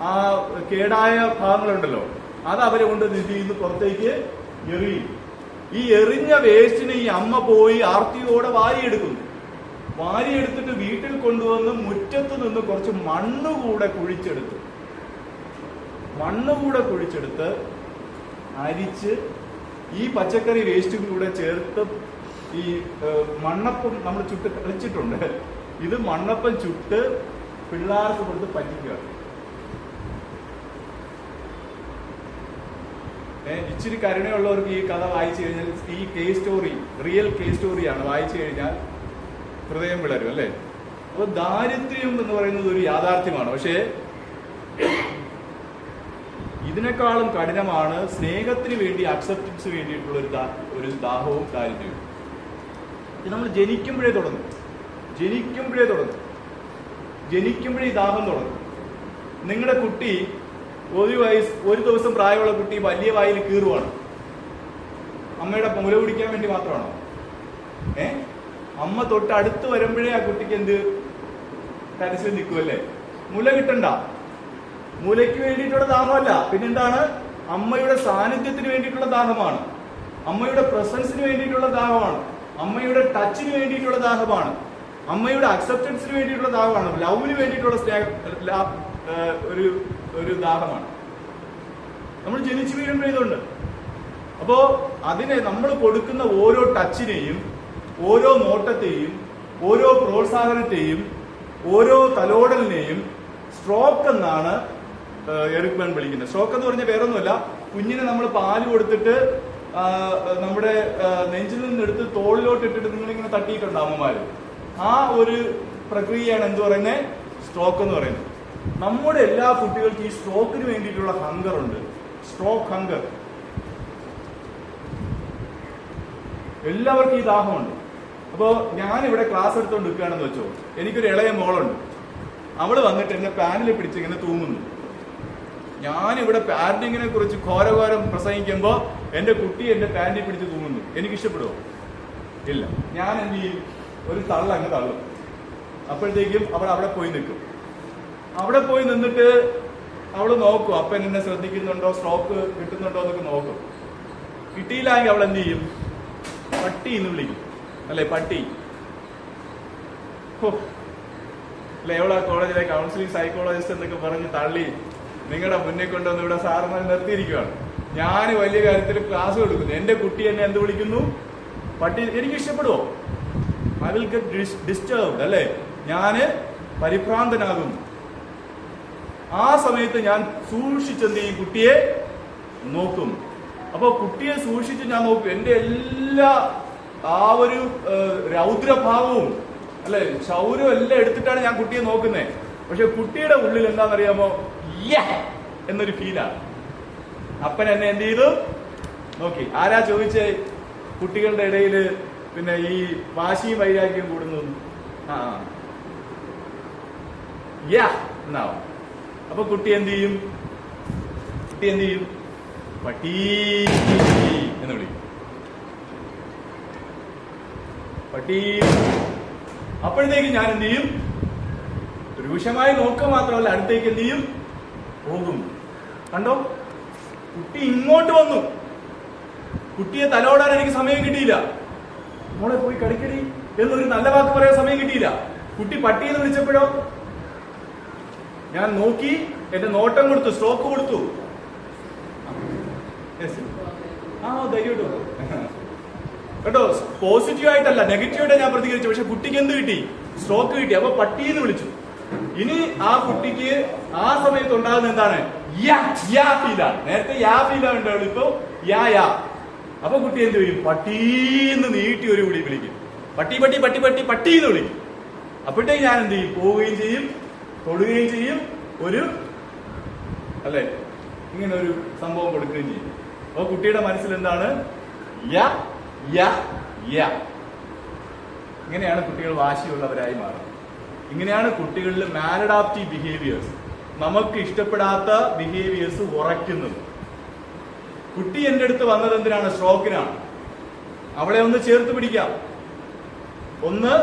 ആ കേടായ ഭാഗങ്ങളുണ്ടല്ലോ, അത് അവരെ കൊണ്ട് നിധിന്ന് പുറത്തേക്ക് എറിയും. ഈ എറിഞ്ഞ വേസ്റ്റിന് ഈ അമ്മ പോയി ആർത്തിയോടെ വാരിയെടുക്കുന്നു. വാരിയെടുത്തിട്ട് വീട്ടിൽ കൊണ്ടുവന്ന് മുറ്റത്ത് നിന്ന് കുറച്ച് മണ്ണുകൂടെ കുഴിച്ചെടുത്ത് അരിച്ച് ഈ പച്ചക്കറി വേസ്റ്റും കൂടെ ചേർത്ത് ഈ മണ്ണപ്പം നമ്മൾ ചുട്ട് കളിച്ചിട്ടുണ്ട്. ഇത് മണ്ണപ്പം ചുട്ട് പിള്ളേർക്ക് കൊടുത്ത് പറ്റിക്കുക. ഇച്ചിരി കരുണയുള്ളവർക്ക് ഈ കഥ വായിച്ചു കഴിഞ്ഞാൽ, ഈ കേസ് സ്റ്റോറി റിയൽ കേസ് സ്റ്റോറിയാണ്, വായിച്ചു കഴിഞ്ഞാൽ ഹൃദയം വിളരും അല്ലേ? അപ്പൊ ദാരിദ്ര്യം എന്ന് പറയുന്നത് ഒരു യാഥാർത്ഥ്യമാണ്. പക്ഷേ ഇതിനേക്കാളും കഠിനമാണ് സ്നേഹത്തിന് വേണ്ടി, അക്സെപ്റ്റൻസ് വേണ്ടിയിട്ടുള്ള ഒരു ദാഹവും ദാരിദ്ര്യവും. ഇത് നമ്മൾ ജനിക്കുമ്പോഴേ തുടങ്ങും. ജനിക്കുമ്പോഴേ ഈ ദാഹം തുടങ്ങും. നിങ്ങളുടെ കുട്ടി ഒരു ദിവസം പ്രായമുള്ള കുട്ടി വലിയ വായിൽ കീറുവാണ്. അമ്മയുടെ മുല കുടിക്കാൻ വേണ്ടി മാത്രമാണോ? അമ്മ തൊട്ട് അടുത്ത് വരുമ്പോഴേ ആ കുട്ടിക്ക് എന്ത് കരച്ചിൽ നിൽക്കുമല്ലേ? മുല കിട്ടണ്ട. മുലയ്ക്ക് വേണ്ടിയിട്ടുള്ള ദാഹമല്ല, പിന്നെന്താണ്? അമ്മയുടെ സാന്നിധ്യത്തിന് വേണ്ടിയിട്ടുള്ള ദാഹമാണ്, അമ്മയുടെ പ്രസൻസിന് വേണ്ടിയിട്ടുള്ള ദാഹമാണ്, അമ്മയുടെ ടച്ചിന് വേണ്ടിയിട്ടുള്ള ദാഹമാണ്, അമ്മയുടെ അക്സെപ്റ്റൻസിന് വേണ്ടിയിട്ടുള്ള ദാഹമാണ്, ലവിന് വേണ്ടിയിട്ടുള്ള ഒരു ദാഹമാണ്. നമ്മൾ ജനിച്ചു വീഴുമ്പോഴേ ഇതുണ്ട്. അപ്പോ അതിനെ നമ്മൾ കൊടുക്കുന്ന ഓരോ ടച്ചിനെയും, ഓരോ നോട്ടത്തെയും, ഓരോ പ്രോത്സാഹനത്തെയും, ഓരോ തലോടലിനെയും സ്ട്രോക്ക് എന്നാണ് എറിക് ബേൺ വിളിക്കുന്നത്. സ്ട്രോക്ക് എന്ന് പറഞ്ഞാൽ വേറൊന്നുമല്ല, കുഞ്ഞിനെ നമ്മൾ പാല് കൊടുത്തിട്ട് നമ്മുടെ നെഞ്ചിൽ നിന്നെടുത്ത് തോളിലോട്ട് ഇട്ടിട്ട് നിങ്ങളിങ്ങനെ തട്ടിയിട്ടുണ്ട് അമ്മമാര്. ആ ഒരു പ്രക്രിയയാണ് എന്ത് പറയുന്നത്, സ്ട്രോക്ക് എന്ന് പറയുന്നത്. നമ്മുടെ എല്ലാ കുട്ടികൾക്കും ഈ സ്ട്രോക്കിന് വേണ്ടിയിട്ടുള്ള ഹങ്കർ ഉണ്ട്, സ്ട്രോക്ക് ഹങ്കർ. എല്ലാവർക്കും ഈ ദാഹമുണ്ട്. അപ്പോൾ ഞാനിവിടെ ക്ലാസ് എടുത്തുകൊണ്ട് നിൽക്കുകയാണെന്ന് വെച്ചോ, എനിക്കൊരു ഇളയ മോളുണ്ട്. അവള് വന്നിട്ട് എന്നെ പാനിൽ പിടിച്ച് ഇങ്ങനെ തൂങ്ങുന്നു. ഞാനിവിടെ പാരന്റിങ്ങിനെ കുറിച്ച് ഘോരഘോരം പ്രസംഗിക്കുമ്പോൾ എന്റെ കുട്ടി എന്റെ പാന്റിൽ പിടിച്ച് തൂങ്ങുന്നു. എനിക്ക് ഇഷ്ടപ്പെടുമോ? ഇല്ല. ഞാൻ എന്ത് ചെയ്യും, ഒരു തള്ളങ്ങ് തള്ളും. അപ്പോഴത്തേക്കും അവൾ അവിടെ പോയി നിൽക്കും. അവിടെ പോയി നിന്നിട്ട് അവള് നോക്കും അപ്പൻ എന്നെ ശ്രദ്ധിക്കുന്നുണ്ടോ, സ്ട്രോക്ക് കിട്ടുന്നുണ്ടോ എന്നൊക്കെ നോക്കും. കിട്ടിയില്ലെങ്കിൽ അവൾ എന്ത് ചെയ്യും, പട്ടി എന്ന് വിളിക്കും. അല്ലെ, പട്ടി. അല്ലെ, എവളാ കോളേജിലെ കൗൺസിലിംഗ് സൈക്കോളജിസ്റ്റ് എന്നൊക്കെ പറഞ്ഞ് തള്ളി നിങ്ങളുടെ മുന്നിൽ കൊണ്ടുവന്ന് ഇവിടെ സാറുമാർ നിർത്തിയിരിക്കുകയാണ്. ഞാൻ വലിയ കാര്യത്തിൽ ക്ലാസ് കൊടുക്കുന്നു. എന്റെ കുട്ടി എന്നെ എന്ത് വിളിക്കുന്നു, പട്ടി. എനിക്ക് ഇഷ്ടപ്പെടുവോ? I will get disturbed. അല്ലെ, ഞാന് പരിഭ്രാന്തനാകും. ആ സമയത്ത് ഞാൻ സൂക്ഷിച്ചെന്ത് ചെയ്യും, കുട്ടിയെ നോക്കും. അപ്പൊ കുട്ടിയെ സൂക്ഷിച്ച് ഞാൻ നോക്കും. എന്റെ എല്ലാ ആ ഒരു രൗദ്രഭാവവും അല്ലെ ശൗര്യവും എല്ലാം എടുത്തിട്ടാണ് ഞാൻ കുട്ടിയെ നോക്കുന്നത്. പക്ഷെ കുട്ടിയുടെ ഉള്ളിൽ എന്താണെന്നറിയാമോ, എന്നൊരു ഫീലാണ്. അപ്പൻ എന്നെ എന്ത് ചെയ്തു നോക്കി. ആരാ ചോദിച്ചേ, കുട്ടികളുടെ ഇടയിൽ പിന്നെ ഈ വാശിയും വൈരാഗ്യം കൂടുന്നു. എന്നാവും. അപ്പൊ കുട്ടി എന്ത് ചെയ്യും, പട്ടി എന്ന് വിളിക്കും. പട്ടി. അപ്പോഴത്തേക്ക് ഞാൻ എന്ത് ചെയ്യും, രൂക്ഷമായി നോക്കുക മാത്രമല്ല അടുത്തേക്ക് എന്ത് ചെയ്യും, പോകും. കണ്ടോ, കുട്ടി ഇങ്ങോട്ട് വന്നു. കുട്ടിയെ തലോടാൻ എനിക്ക് സമയം കിട്ടിയില്ല. മോളെ പോയി കളിക്കടി എന്നൊരു നല്ല വാക്ക് പറയാൻ സമയം കിട്ടിയില്ല. കുട്ടി പട്ടി എന്ന് വിളിച്ചപ്പോഴോ ഞാൻ നോക്കി, എന്റെ നോട്ടം കൊടുത്തു, സ്ട്രോക്ക് കൊടുത്തു. ധൈര്യമായിട്ട് കേട്ടോ. പോസിറ്റീവ് ആയിട്ടല്ല, നെഗറ്റീവായിട്ട് ഞാൻ പ്രതികരിച്ചു. പക്ഷെ കുട്ടിക്ക് എന്ത് കിട്ടി, സ്ട്രോക്ക് കിട്ടി. അപ്പൊ പട്ടി എന്ന് വിളിച്ചു. ഇനി ആ കുട്ടിക്ക് ആ സമയത്ത് ഉണ്ടാകുന്ന എന്താണ്, ഫീലാണ്. നേരത്തെ ഫീലാണ് ഉണ്ടാവുള്ളൂ, ഇപ്പൊ യാ. അപ്പൊ കുട്ടി എന്ത് ചെയ്യും, പട്ടീന്ന് നീട്ടി ഒരു വിളി വിളിക്കും. പട്ടി പട്ടി പട്ടി പട്ടി പട്ടി എന്ന് വിളിക്കും. അപ്പോഴത്തേക്ക് ഞാൻ എന്ത് ചെയ്യും, പോവുകയും ചെയ്യും, തൊടുകയും ചെയ്യും, ഒരു അല്ലെ ഇങ്ങനെ ഒരു സംഭവം കൊടുക്കുകയും ചെയ്യും. അപ്പൊ കുട്ടിയുടെ മനസ്സിൽ എന്താണ്, ഇങ്ങനെയാണ് കുട്ടികൾ വാശിയുള്ളവരായി മാറുന്നത്. ഇങ്ങനെയാണ് കുട്ടികളിൽ മാലഡാപ്റ്റീവ് ബിഹേവിയേഴ്സ്, നമുക്ക് ഇഷ്ടപ്പെടാത്ത ബിഹേവിയേഴ്സ് ഉറയ്ക്കുന്നത്. കുട്ടി എന്റെ അടുത്ത് വന്നത് എന്തിനാണ്, സ്ട്രോക്കിനാണ്. അവളെ ഒന്ന് ചേർത്ത് പിടിക്കാം, ഒന്ന്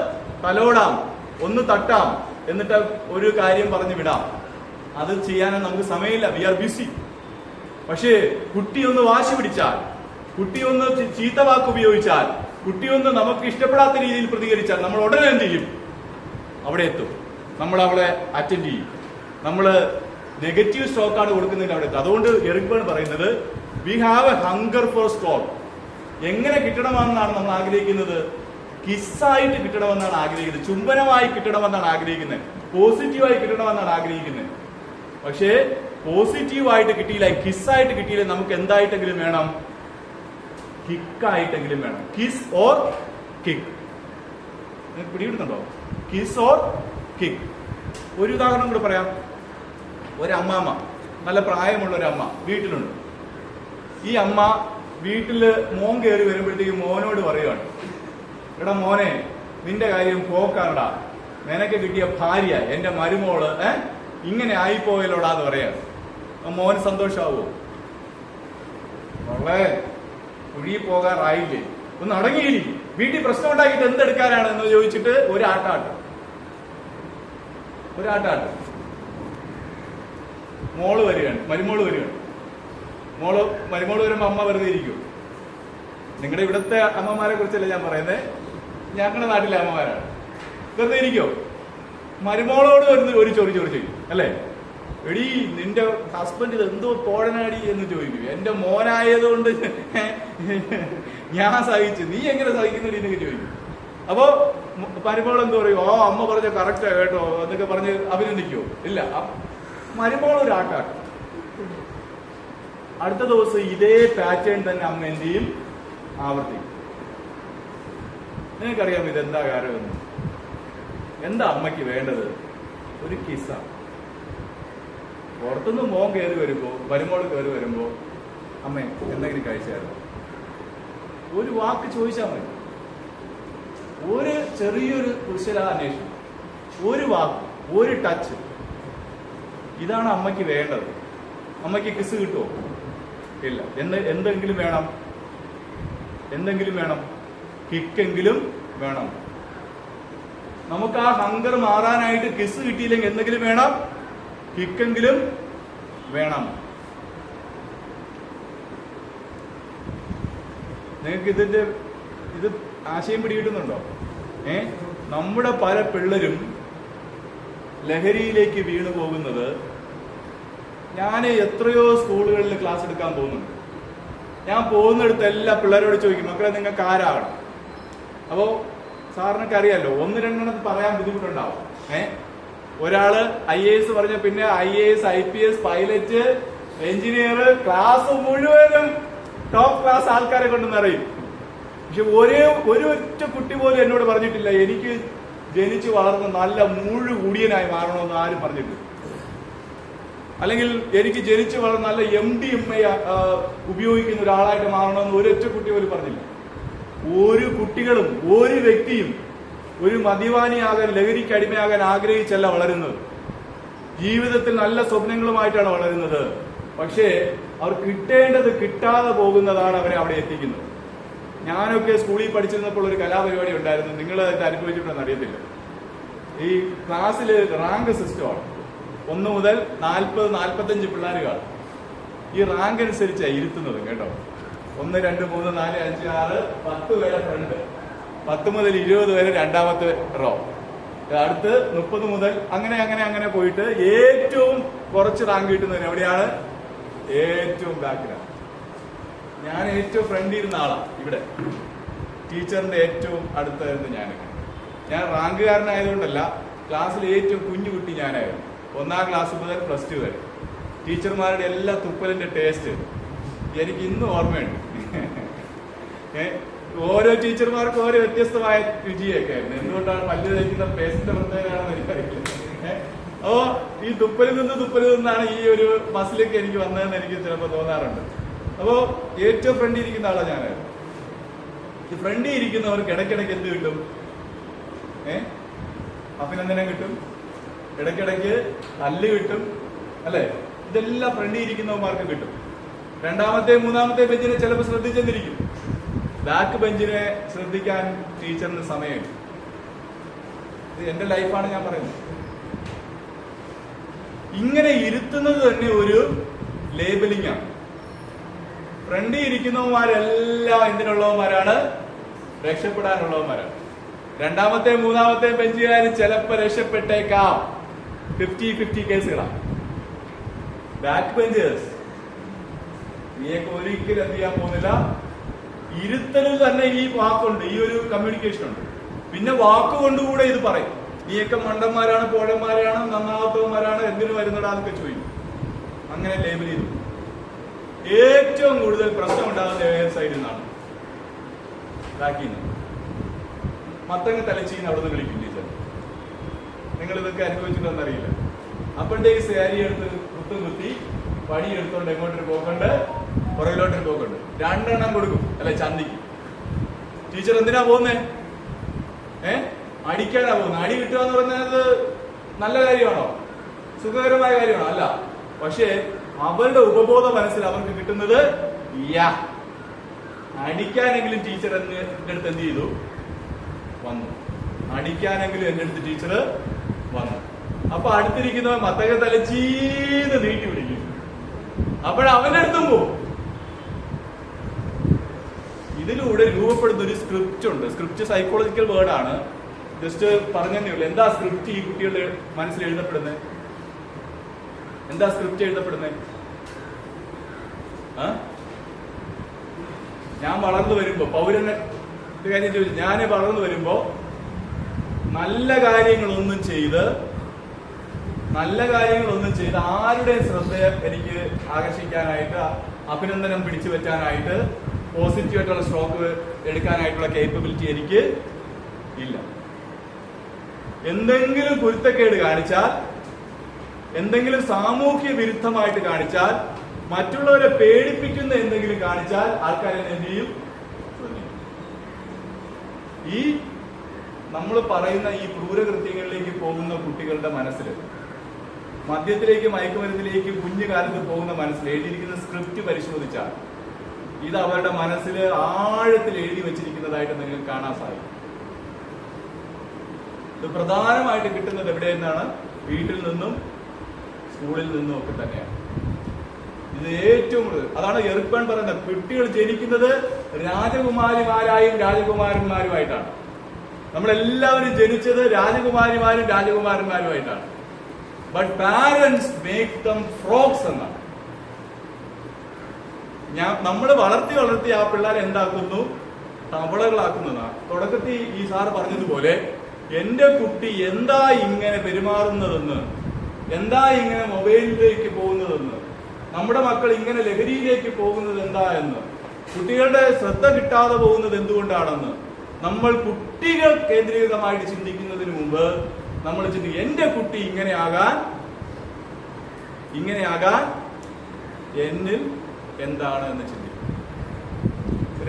തലോടാം, ഒന്ന് തട്ടാം, എന്നിട്ട് ഒരു കാര്യം പറഞ്ഞു വിടാം. അത് ചെയ്യാനും നമുക്ക് സമയമില്ല, വി ആർ ബിസി. പക്ഷേ കുട്ടി ഒന്ന് വാശി പിടിച്ചാൽ, കുട്ടി ഒന്ന് ചീത്ത വാക്ക് ഉപയോഗിച്ചാൽ, കുട്ടി ഒന്ന് നമുക്ക് ഇഷ്ടപ്പെടാത്ത രീതിയിൽ പ്രതികരിച്ചാൽ നമ്മൾ ഉടനെ എന്ത് ചെയ്യും, അവിടെ എത്തും. നമ്മൾ അവളെ അറ്റൻഡ് ചെയ്യും. നമ്മൾ നെഗറ്റീവ് സ്ട്രോക്കാണ് കൊടുക്കുന്നതിന് അവിടെ എത്തും. അതുകൊണ്ട് എറിക് ബേൺ പറയുന്നത് we have A hunger four stroke. എങ്ങനെ കിട്ടണമെന്നാണ് നമ്മൾ ആഗ്രഹിക്കുന്നത്, കിസ്സായിട്ട് കിട്ടണമെന്നാണ് ആഗ്രഹിക്കുന്നത്, ചുംബനമായി കിട്ടണമെന്നാണ് ആഗ്രഹിക്കുന്നത്, പോസിറ്റീവായി കിട്ടണമെന്നാണ് ആഗ്രഹിക്കുന്നത്. പക്ഷേ പോസിറ്റീവായിട്ട് കിട്ടിയില്ല, കിസ്സായിട്ട് കിട്ടിയില്ല, നമുക്ക് എന്തായിട്ടെങ്കിലും വേണം, കിക്കായിട്ടെങ്കിലും വേണം. Kiss or kick. പിടികിട്ടുന്നുണ്ടോ, കിസ് ഓർ കിക്ക്. ഒരു ഉദാഹരണം കൂടെ പറയാം. ഒരമ്മാമ്മ, നല്ല പ്രായമുള്ള ഒരു അമ്മ വീട്ടിലുണ്ട്. ഈ അമ്മ വീട്ടില് മോൻ കയറി വരുമ്പോഴത്തേക്ക് മോനോട് പറയുകയാണ്, എടാ മോനെ, നിന്റെ കാര്യം പോക്കാണടാ, നിനക്ക് കിട്ടിയ ഭാര്യ എന്റെ മരുമോള് ഇങ്ങനെ ആയിപ്പോയല്ലോടാന്ന് പറയാണ്. മോന് സന്തോഷാവോ? വളരെ കുഴി പോകാറായില്ലേ, ഒന്ന് അടങ്ങിയില്ലേ, വീട്ടിൽ പ്രശ്നം ഉണ്ടാക്കിയിട്ട് എന്തെടുക്കാനാണ് എന്ന് ചോദിച്ചിട്ട് ഒരാട്ടാട്ട്. മോള് വരികയാണ്, മരുമോള് വരികയാണ്. മരുമോള് വരുമ്പോ അമ്മ വെറുതെ ഇരിക്കും. നിങ്ങളുടെ ഇവിടുത്തെ അമ്മമാരെ കുറിച്ചല്ല ഞാൻ പറയുന്നത്, ഞങ്ങളുടെ നാട്ടിലെ അമ്മമാരാണ്. വെറുതെ ഇരിക്കോ? മരുമോളോട് വരുന്ന ഒരു ചോദിച്ചു അല്ലേ, എടീ നിന്റെ ഹസ്ബൻഡ് ഇത് എന്തോ തോഴനാടി എന്ന് ചോദിക്കും. എന്റെ മോനായതുകൊണ്ട് ഞാൻ സഹിച്ചു, നീ എങ്ങനെ സഹിക്കുന്നുണ്ട് എന്നൊക്കെ ചോദിക്കും. അപ്പോ മരുമോൾ എന്ത് പറയും, ഓ അമ്മ പറഞ്ഞ കറക്റ്റാ കേട്ടോ എന്നൊക്കെ പറഞ്ഞ് അഭിനന്ദിക്കുവോ? ഇല്ല. മരുമോൾ ഒരു ആട്ടാട്ട്. അടുത്ത ദിവസം ഇതേ പാറ്റേൺ തന്നെ അമ്മ എന്ത് ചെയ്യും, ആവർത്തിക്കും. നിനക്കറിയാം ഇതെന്താ കാര്യമെന്ന്? എന്താ അമ്മയ്ക്ക് വേണ്ടത്? ഒരു കിസ്സാണ്. പുറത്തുനിന്ന് മോൻ കയറി വരുമ്പോൾ കയറി വരുമ്പോൾ അമ്മേ എന്തെങ്കിലും കഴിച്ചായിരുന്നു, ഒരു വാക്ക് ചോദിച്ചാൽ മതി. ഒരു ചെറിയൊരു കുശലാന്വേഷണം, ഒരു വാക്ക്, ഒരു ടച്ച്, ഇതാണ് അമ്മയ്ക്ക് വേണ്ടത്. അമ്മയ്ക്ക് കിസ് കിട്ടുമോ? ഇല്ല. എന്തെങ്കിലും വേണം, എന്തെങ്കിലും വേണം, കിക്കെങ്കിലും വേണം. നമുക്ക് ആ ഹങ്കർ മാറാനായിട്ട് കിസ് കിട്ടിയില്ലെങ്കിൽ എന്തെങ്കിലും വേണം, കിക്കെങ്കിലും വേണം. നിങ്ങൾക്ക് ഇത് ആശയം പിടികിട്ടുന്നുണ്ടോ? നമ്മുടെ പല പിള്ളേരും ലഹരിയിലേക്ക് വീണു പോകുന്നത്, ഞാൻ എത്രയോ സ്കൂളുകളിൽ ക്ലാസ് എടുക്കാൻ പോകുന്നുണ്ട്. ഞാൻ പോകുന്നിടത്ത് എല്ലാ പിള്ളേരോട് ചോദിക്കും, മക്കളെ നിങ്ങൾക്ക് ആരാകണം? അപ്പോ സാറിനൊക്കെ അറിയാലോ, 1-2 പറയാൻ ബുദ്ധിമുട്ടുണ്ടാവും. ഒരാള് IAS പറഞ്ഞ പിന്നെ IAS, IPS, pilot, engineer, class മുഴുവനും ടോപ്പ് ക്ലാസ് ആൾക്കാരെ കൊണ്ട് നിറയും. പക്ഷെ ഒരു ഒറ്റ കുട്ടി പോലും എന്നോട് പറഞ്ഞിട്ടില്ല എനിക്ക് ജനിച്ചു വളർന്ന് നല്ല മുഴുകുടിയനായി മാറണമെന്ന് ആരും പറഞ്ഞിട്ടില്ല. അല്ലെങ്കിൽ എനിക്ക് ജനിച്ചു വളർന്ന് നല്ല MDMA ഉപയോഗിക്കുന്ന ഒരാളായിട്ട് മാറണമെന്ന് ഒരൊറ്റ കുട്ടി പോലും പറഞ്ഞില്ല. ഒരു കുട്ടികളും ഒരു വ്യക്തിയും ഒരു മദ്യപാനിയാകാൻ, ലഹരിക്ക് അടിമയാകാൻ ആഗ്രഹിച്ചല്ല വളരുന്നത്. ജീവിതത്തിൽ നല്ല സ്വപ്നങ്ങളുമായിട്ടാണ് വളരുന്നത്. പക്ഷേ അവർ കിട്ടേണ്ടത് കിട്ടാതെ പോകുന്നതാണ് അവരെ അവിടെ എത്തിക്കുന്നത്. ഞാനൊക്കെ സ്കൂളിൽ പഠിച്ചിരുന്നപ്പോൾ ഒരു കലാപരിപാടി ഉണ്ടായിരുന്നു. നിങ്ങൾ ഇത് അനുഭവിച്ചിട്ടുണ്ടെന്ന് അറിയത്തില്ല. ഈ ക്ലാസ്സിൽ റാങ്ക് സിസ്റ്റമാണ്. 1 മുതൽ 40-45 പിള്ളേർ കാണും. ഈ റാങ്ക് അനുസരിച്ചാണ് ഇരുത്തുന്നത് കേട്ടോ. 1, 2, 3, 4, 5, 6, 10 വരെ ഫ്രണ്ട്, 10 മുതൽ 20 വരെ രണ്ടാമത്തെ റോ, അടുത്ത് 30 മുതൽ അങ്ങനെ പോയിട്ട് ഏറ്റവും കുറച്ച് റാങ്ക് കിട്ടുന്നതിന് എവിടെയാണ്? ഏറ്റവും ബാക്കിലാണ്. ഞാൻ ഏറ്റവും ഫ്രണ്ടിൽ ഇരുന്ന ആളാണ് ഇവിടെ. ടീച്ചറിന്റെ ഏറ്റവും അടുത്തായിരുന്നു ഞാൻ റാങ്കുകാരനായതുകൊണ്ടല്ല, ക്ലാസ്സിൽ ഏറ്റവും കുഞ്ഞു കുട്ടി ഞാനായിരുന്നു. 1ാം ക്ലാസ് മുതൽ +2 വരെ. ടീച്ചർമാരുടെ എല്ലാ തുപ്പലിന്റെ ടേസ്റ്റ് എനിക്ക് ഇന്നും ഓർമ്മയുണ്ട്. ഓരോ ടീച്ചർമാർക്കും ഓരോ വ്യത്യസ്തമായ രുചിയൊക്കെ ആയിരുന്നു. എന്തുകൊണ്ടാണ് പല്ല് തേക്കുന്ന പേസ്റ്റിന്റെ പ്രത്യേകതയാണെന്ന് എനിക്കറിയില്ല. അപ്പോ ഈ തുപ്പലിൽ നിന്നാണ് ഈ ഒരു മസിലൊക്കെ എനിക്ക് വന്നതെന്ന് എനിക്ക് ചിലപ്പോൾ തോന്നാറുണ്ട്. അപ്പോ ഏറ്റവും ഫ്രണ്ടിൽ ഇരിക്കുന്ന ആളാണ് ഞാനായിരുന്നു. ഈ ഫ്രണ്ടിൽ ഇരിക്കുന്നവർക്ക് ഇടയ്ക്കിടയ്ക്ക് എന്ത് കിട്ടും? അഭിനന്ദനം കിട്ടും, ഇടയ്ക്കിടയ്ക്ക് തല്ല് കിട്ടും, അല്ലെ? ഇതെല്ലാം ഫ്രണ്ടിൽ ഇരിക്കുന്നവന്മാർക്ക് കിട്ടും. 2ാമത്തെ 3ാമത്തെ ബെഞ്ചിനെ ചിലപ്പോൾ ശ്രദ്ധിച്ചെന്നിരിക്കും. ബാക്ക് ബെഞ്ചിനെ ശ്രദ്ധിക്കാൻ ടീച്ചറിന് സമയമില്ല. ഇത് എന്റെ ലൈഫാണ് ഞാൻ പറയുന്നത്. ഇങ്ങനെ ഇരുത്തുന്നത് തന്നെ ഒരു ലേബലിംഗ് ആണ്. ഫ്രണ്ടിൽ ഇരിക്കുന്നവന്മാരെല്ലാം എന്തിനുള്ളവന്മാരാണ്? രക്ഷപ്പെടാനുള്ളവന്മാരാണ്. 2ാമത്തെ 3ാമത്തെ ബെഞ്ചുകാർ ചിലപ്പോൾ രക്ഷപ്പെട്ടേക്കാം. 50-50 കേസുകളാണ്. ബാക്ക് ബെഞ്ചേഴ്സ് നീയൊക്കെ ഒരിക്കലും എന്ത് ചെയ്യാൻ പോകുന്നില്ല. ഇരുത്തലിൽ തന്നെ ഈ വാക്കുണ്ട്, ഈ ഒരു കമ്മ്യൂണിക്കേഷൻ ഉണ്ട്. പിന്നെ വാക്കുകൊണ്ടുകൂടെ ഇത് പറയും. നീയൊക്കെ മണ്ടന്മാരാണ്, പോഴന്മാരാണ്, നന്നാവാത്തവന്മാരാണ്, എന്തിനു വരുന്നടാന്നൊക്കെ ചോദിക്കും. അങ്ങനെ ലേബൽ ചെയ്തു. ഏറ്റവും കൂടുതൽ പ്രശ്നം ഉണ്ടാകുന്ന സൈഡിൽ നിന്നാണ്, ബാക്കിൽ നിന്ന്. മത്തങ്ങ തലച്ചീന്ന് അവിടെ നിന്ന് വിളിക്കും ടീച്ചർ. നിങ്ങൾ ഇതൊക്കെ അനുഭവിച്ചിട്ടൊന്നറിയില്ല. അപ്പോഴത്തേക്ക് സാരി എടുത്ത് കുത്തി പടി എടുത്തോണ്ട് എങ്ങോട്ടൊരു പോക്കുണ്ട്, പുറകിലോട്ടൊരു പോക്കുണ്ട്. 2 എണ്ണം കൊടുക്കും, അല്ലെ ചന്തിക്ക്. ടീച്ചർ എന്തിനാ പോകുന്നേ? അടിക്കാനാ പോകുന്നത്. അടി കിട്ടുക എന്ന് പറയുന്നത് നല്ല കാര്യമാണോ? സുഖകരമായ കാര്യമാണോ? അല്ല. പക്ഷേ അവരുടെ ഉപബോധ മനസ്സിൽ അവർക്ക് കിട്ടുന്നത് അടിക്കാനെങ്കിലും ടീച്ചർ എന്റെ അടുത്ത് എന്ത് ചെയ്തു? വന്നു. അടിക്കാനെങ്കിലും എന്റെ അടുത്ത് ടീച്ചർ വന്നു. അപ്പൊ അടുത്തിരിക്കുന്നവൻ മത്തക തലച്ചീന്ന് നീട്ടി പിടിക്കും. അപ്പോഴവന്റെ അടുത്തും പോകും. ഇതിലൂടെ രൂപപ്പെടുന്ന ഒരു സ്ക്രിപ്റ്റ് ഉണ്ട്. സ്ക്രിപ്റ്റ് സൈക്കോളജിക്കൽ വേർഡാണ്. ജസ്റ്റ് പറഞ്ഞതേ ഉള്ളൂ. എന്താ സ്ക്രിപ്റ്റ് ഈ കുട്ടികളുടെ മനസ്സിൽ എഴുതപ്പെടുന്നത്? എന്താ സ്ക്രിപ്റ്റ് എഴുതപ്പെടുന്നത്? ഞാൻ വളർന്നു വരുമ്പോ, പൗരന്റെ കാര്യം ചോദിച്ചു, ഞാൻ വളർന്നു വരുമ്പോ നല്ല കാര്യങ്ങളൊന്നും ചെയ്ത് ആരുടെയും ശ്രദ്ധ എനിക്ക് ആകർഷിക്കാനായിട്ട്, അഭിനന്ദനം പിടിച്ചു പറ്റാനായിട്ട്, പോസിറ്റീവായിട്ടുള്ള സ്ട്രോക്ക് എടുക്കാനായിട്ടുള്ള കേപ്പബിലിറ്റി എനിക്ക് ഇല്ല. എന്തെങ്കിലും കുരുത്തക്കേട് കാണിച്ചാൽ, എന്തെങ്കിലും സാമൂഹ്യ വിരുദ്ധമായിട്ട് കാണിച്ചാൽ, മറ്റുള്ളവരെ പേടിപ്പിക്കുന്ന എന്തെങ്കിലും കാണിച്ചാൽ ആൾക്കാരെ എന്ത് ചെയ്യും? ഈ നമ്മൾ പറയുന്ന ഈ ക്രൂരകൃത്യങ്ങളിലേക്ക് പോകുന്ന കുട്ടികളുടെ മനസ്സിൽ, മദ്യത്തിലേക്ക്, മയക്കുമരുന്നിലേക്ക് കുഞ്ഞുകാലത്ത് പോകുന്ന മനസ്സിൽ എഴുതിയിരിക്കുന്ന സ്ക്രിപ്റ്റ് പരിശോധിച്ചാൽ ഇത് അവരുടെ മനസ്സിൽ ആഴത്തിൽ എഴുതി വെച്ചിരിക്കുന്നതായിട്ട് നിങ്ങൾക്ക് കാണാൻ സാധിക്കും. ഇത് പ്രധാനമായിട്ട് കിട്ടുന്നത് എവിടെ നിന്നാണ്? വീട്ടിൽ നിന്നും സ്കൂളിൽ നിന്നും ഒക്കെ തന്നെയാണ്. ഇത് ഏറ്റവും കൂടുതൽ. അതാണ് എറിക്ബേൺ പറയുന്നത്, കുട്ടികൾ ജനിക്കുന്നത് രാജകുമാരിമാരായും രാജകുമാരന്മാരുമായിട്ടാണ്. നമ്മളെല്ലാവരും ജനിച്ചത് രാജകുമാരിമാരും രാജകുമാരന്മാരുമായിട്ടാണ്. But parents make them frogs എന്നാണ്. നമ്മൾ വളർത്തി ആ പിള്ളേരെ എന്താക്കുന്നു? തവളകളാക്കുന്നതാണ്. തുടക്കത്തിൽ ഈ സാർ പറഞ്ഞതുപോലെ എന്റെ കുട്ടി എന്താ ഇങ്ങനെ പെരുമാറുന്നതെന്ന്, എന്താ ഇങ്ങനെ മൊബൈലിലേക്ക് പോകുന്നതെന്ന്, നമ്മുടെ മക്കൾ ഇങ്ങനെ ലഹരിയിലേക്ക് പോകുന്നത് എന്താ എന്ന്, കുട്ടികളുടെ ശ്രദ്ധ കിട്ടാതെ പോകുന്നത് എന്തുകൊണ്ടാണെന്ന് നമ്മൾ കുട്ടികൾ കേന്ദ്രീകൃതമായിട്ട് ചിന്തിക്കുന്നതിന് മുമ്പ് നമ്മൾ ചിന്തിക്കും എന്റെ കുട്ടി ഇങ്ങനെയാകാൻ എന്നിൽ എന്താണ് എന്ന് ചിന്തിക്കും.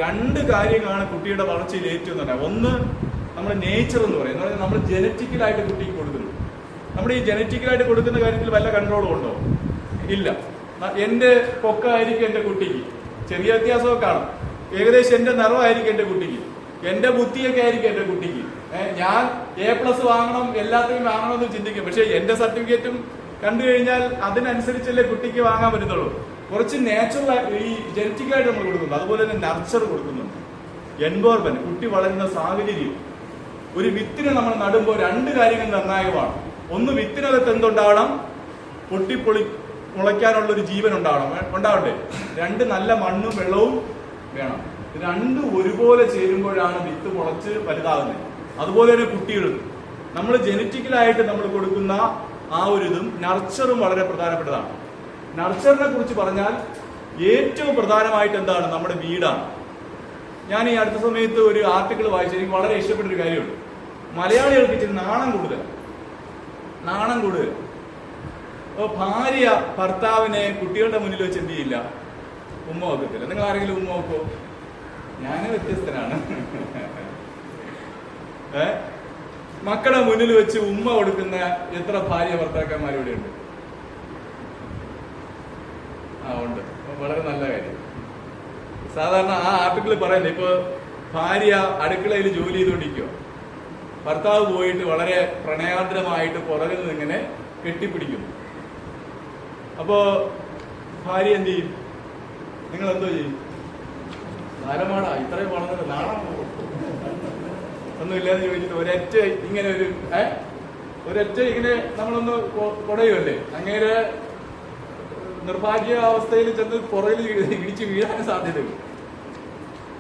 രണ്ട് കാര്യങ്ങളാണ് കുട്ടിയുടെ വളർച്ചയിൽ ഏറ്റവും നല്ല. ഒന്ന് നമ്മൾ നേച്ചർ എന്ന് പറയുന്നത്, നമ്മൾ ജനറ്റിക്കലായിട്ട് കുട്ടിക്ക് കൊടുക്കുന്നു. നമ്മൾ ഈ ജനറ്റിക്കലായിട്ട് കൊടുക്കുന്ന കാര്യത്തിൽ വല്ല കൺട്രോളും ഉണ്ടോ? ഇല്ല. എന്റെ പൊക്കമായിരിക്കും എന്റെ കുട്ടിക്ക്, ചെറിയ വ്യത്യാസമൊക്കെ കാണും. ഏകദേശം എന്റെ നിറമായിരിക്കും എന്റെ കുട്ടിക്ക്, എന്റെ ബുദ്ധിയൊക്കെ ആയിരിക്കും എന്റെ കുട്ടിക്ക്. ഞാൻ A+ വാങ്ങണം, എല്ലാത്തിനും വാങ്ങണമെന്ന് ചിന്തിക്കും. പക്ഷെ എന്റെ സർട്ടിഫിക്കറ്റും കണ്ടു കഴിഞ്ഞാൽ അതിനനുസരിച്ചല്ലേ കുട്ടിക്ക് വാങ്ങാൻ പറ്റുന്നുള്ളൂ. കുറച്ച് നാച്ചുറൽ ഈ ജനറ്റിക്കലായിട്ട് നമ്മൾ കൊടുക്കുന്നുണ്ട്. അതുപോലെ തന്നെ നർച്ചർ കൊടുക്കുന്നുണ്ട്. എൻവയോൺമെന്റ്, കുട്ടി വളരുന്ന സാഹചര്യം. ഒരു വിത്തിനെ നമ്മൾ നടുമ്പോൾ രണ്ട് കാര്യങ്ങൾ നിർണായകമാണ്. ഒന്ന്, വിത്തിനകത്ത് എന്തുണ്ടാവണം? മുളയ്ക്കാനുള്ള ഒരു ജീവൻ ഉണ്ടാവണ്ടേ. രണ്ട്, നല്ല മണ്ണും വെള്ളവും വേണം. രണ്ടും ഒരുപോലെ ചേരുമ്പോഴാണ് വിത്ത് മുളച്ച് വലുതാകുന്നത്. അതുപോലെ തന്നെ കുട്ടികൾ, നമ്മൾ ജനറ്റിക്കലായിട്ട് നമ്മൾ കൊടുക്കുന്ന ആ ഒരു ഇതും നർച്ചറും വളരെ പ്രധാനപ്പെട്ടതാണ്. നർച്ചറിനെ കുറിച്ച് പറഞ്ഞാൽ ഏറ്റവും പ്രധാനമായിട്ട് എന്താണ്? നമ്മുടെ വീടാണ്. ഞാൻ ഈ അടുത്ത സമയത്ത് ഒരു ആർട്ടിക്കിൾ വായിച്ചു, എനിക്ക് വളരെ ഇഷ്ടപ്പെട്ടൊരു കാര്യമുണ്ട്. മലയാളികൾക്ക് ഇച്ചിരി നാണം കൂടുതൽ. ഭാര്യ ഭർത്താവിനെ കുട്ടികളുടെ മുന്നിൽ വെച്ച് എന്ത് ചെയ്യില്ല? ഉമ്മ വെക്കത്തില്ല. നിങ്ങൾ ആരെങ്കിലും ഉമ്മ വെക്കോ? ഞാൻ വ്യത്യസ്തനാണ്. മക്കളുടെ മുന്നിൽ വെച്ച് ഉമ്മ കൊടുക്കുന്ന എത്ര ഭാര്യ ഭർത്താക്കന്മാരിവിടെ ഉണ്ട്? ഉണ്ട്. വളരെ നല്ല കാര്യം. സാധാരണ ആ ആർട്ടിക്കിൾ പറയുന്നത്, ഇപ്പൊ ഭാര്യ അടുക്കളയിൽ ജോലി ചെയ്തുകൊണ്ടിരിക്കുക, ഭർത്താവ് പോയിട്ട് വളരെ പ്രണയാർദ്രമായിട്ട് പുറകിൽ നിന്ന് ഇങ്ങനെ കെട്ടിപ്പിടിക്കുന്നു. അപ്പോ ഭാര്യ എന്ത് ചെയ്യും? നിങ്ങൾ എന്തോ ചെയ്യും? ധാരമാടാ, ഇത്രയും വളർന്നിട്ട് നാണം ഒന്നുമില്ലാന്ന് ചോദിച്ചിട്ട് ഒരൊറ്റ ഇങ്ങനെ നമ്മളൊന്ന് കുടയുമല്ലേ. അങ്ങനെ നിർഭാഗ്യാവസ്ഥയിൽ ചെന്ന് പുറകിൽ ഇടിച്ച് വീഴാൻ സാധ്യതയുണ്ട്.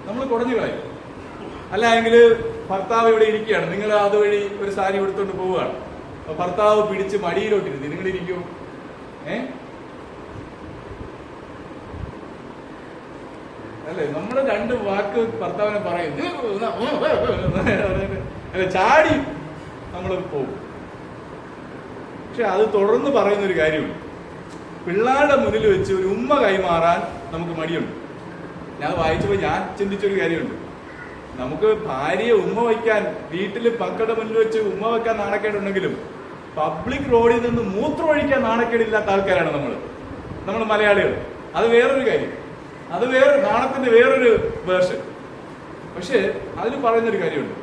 നമ്മൾ കുടഞ്ഞു കളയും. അല്ല എങ്കിൽ ഭർത്താവ് ഇവിടെ ഇരിക്കുകയാണ്, നിങ്ങൾ അതുവഴി ഒരു സാരി എടുത്തോണ്ട് പോവുകയാണ്, ഭർത്താവ് പിടിച്ച് മടിയിലോട്ടിരുത്തി, നിങ്ങൾ ഇരിക്കൂ? അല്ലേ? നമ്മുടെ രണ്ട് വാക്ക് ഭർത്താവിനെ പറയുന്നു, ചാടി നമ്മൾ പോകും. പക്ഷെ അത് തുടർന്ന് പറയുന്നൊരു കാര്യമുണ്ട്. പിള്ളേരുടെ മുന്നിൽ വെച്ച് ഒരു ഉമ്മ കൈമാറാൻ നമുക്ക് മടിയുണ്ട്. ഞാൻ വായിച്ചപ്പോൾ ഞാൻ ചിന്തിച്ചൊരു കാര്യമുണ്ട്. നമുക്ക് ഭാര്യയെ ഉമ്മ വയ്ക്കാൻ, വീട്ടിൽ മക്കളുടെ മുന്നിൽ വെച്ച് ഉമ്മ വയ്ക്കാൻ നാണക്കേടുണ്ടെങ്കിലും പബ്ലിക് റോഡിൽ നിന്ന് മൂത്രമൊഴിക്കാൻ നാണക്കേടില്ലാത്ത ആൾക്കാരാണ് നമ്മൾ മലയാളികൾ. അത് വേറൊരു കാര്യം, അത് നാണത്തിന്റെ വേറൊരു വേർഷൻ. പക്ഷെ അതിൽ പറയുന്നൊരു കാര്യമുണ്ട്.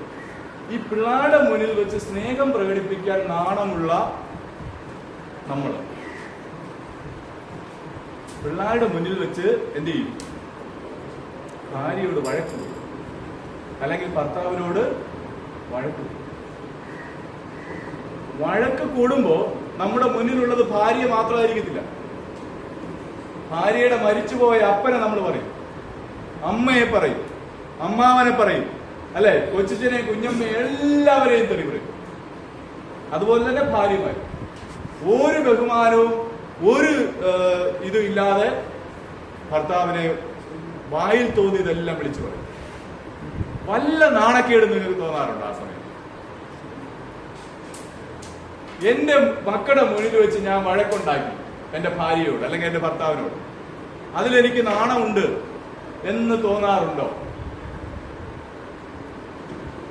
ഈ പിള്ളേരുടെ മുന്നിൽ വെച്ച് സ്നേഹം പ്രകടിപ്പിക്കാൻ നാണമുള്ള നമ്മൾ പിള്ളേരുടെ മുന്നിൽ വെച്ച് എന്ത് ചെയ്യും? ഭാര്യയോട് വഴക്ക് കൂടും, അല്ലെങ്കിൽ ഭർത്താവിനോട് വഴക്ക് കൂടുമ്പോ നമ്മുടെ മുന്നിലുള്ളത് ഭാര്യ മാത്രമായിരിക്കത്തില്ല. ഭാര്യയുടെ മരിച്ചുപോയ അപ്പനെ നമ്മൾ പറയും, അമ്മയെ പറയും, അമ്മാവനെ പറയും, അല്ലെ? കൊച്ചിനെ, കുഞ്ഞമ്മയെ, എല്ലാവരെയും തെറി പറയും. അതുപോലെ തന്നെ ഭാര്യമാർ ഒരു ബഹുമാനവും ഒരു ഇതും ഇല്ലാതെ ഭർത്താവിനെ വായിൽ തോന്നിയതെല്ലാം വിളിച്ചു പറയും. വല്ല നാണക്കേട് നിങ്ങൾക്ക് തോന്നാറുണ്ട് ആ സമയം? എന്റെ മക്കളുടെ മുന്നിൽ വെച്ച് ഞാൻ വഴക്കുണ്ടാക്കി എന്റെ ഭാര്യയോട് അല്ലെങ്കിൽ എന്റെ ഭർത്താവിനോട്, അതിലെനിക്ക് നാണമുണ്ട് എന്ന് തോന്നാറുണ്ടോ?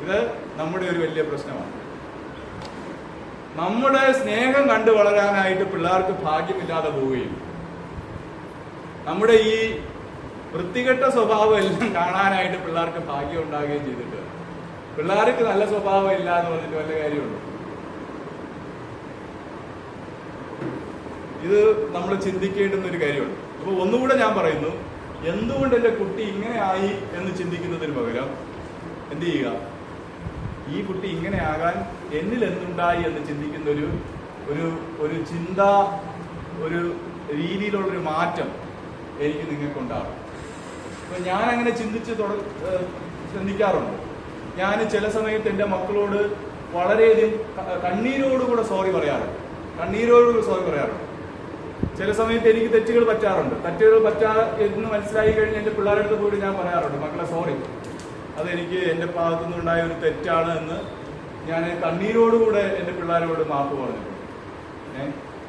ഇത് നമ്മുടെ ഒരു വലിയ പ്രശ്നമാണ്. നമ്മുടെ സ്നേഹം കണ്ടു വളരാനായിട്ട് പിള്ളേർക്ക് ഭാഗ്യമില്ലാതെ പോവുകയും നമ്മുടെ ഈ വൃത്തികെട്ട സ്വഭാവം എല്ലാം കാണാനായിട്ട് പിള്ളേർക്ക് ഭാഗ്യം ഉണ്ടാകുകയും ചെയ്തിട്ട് പിള്ളേർക്ക് നല്ല സ്വഭാവം ഇല്ല എന്ന് പറഞ്ഞിട്ട് വല്ല കാര്യമുള്ളൂ. ഇത് നമ്മൾ ചിന്തിക്കേണ്ടുന്ന ഒരു കാര്യമുണ്ട്. അപ്പൊ ഒന്നുകൂടെ ഞാൻ പറയുന്നു, എന്തുകൊണ്ട് എന്റെ കുട്ടി ഇങ്ങനെ ആയി എന്ന് ചിന്തിക്കുന്നതിന് പകരം എന്ത് ചെയ്യുക, ഈ കുട്ടി ഇങ്ങനെ ആകാൻ എന്നിൽ എന്തുണ്ടായി എന്ന് ചിന്തിക്കുന്ന ഒരു ചിന്ത, ഒരു രീതിയിലുള്ളൊരു മാറ്റം എനിക്ക് നിങ്ങൾക്കുണ്ടാകും. അപ്പൊ ഞാൻ അങ്ങനെ ചിന്തിക്കാറുണ്ട്. ഞാൻ ചില സമയത്ത് എൻ്റെ മക്കളോട് വളരെയധികം കണ്ണീരോടുകൂടെ സോറി പറയാറുണ്ട്. ചില സമയത്ത് എനിക്ക് തെറ്റുകൾ പറ്റാറുണ്ട്. തെറ്റുകൾ എന്ന് മനസ്സിലായി കഴിഞ്ഞ് എൻ്റെ പിള്ളേരുടെ അടുത്ത് പോയിട്ട് ഞാൻ പറയാറുണ്ട്, മക്കളെ സോറി, അതെനിക്ക് എൻ്റെ ഭാഗത്തുനിന്ന് ഉണ്ടായ ഒരു തെറ്റാണ് എന്ന് ഞാൻ കണ്ണീരോടുകൂടെ എൻ്റെ പിള്ളേരോട് മാപ്പ് പറഞ്ഞിട്ടുണ്ട്.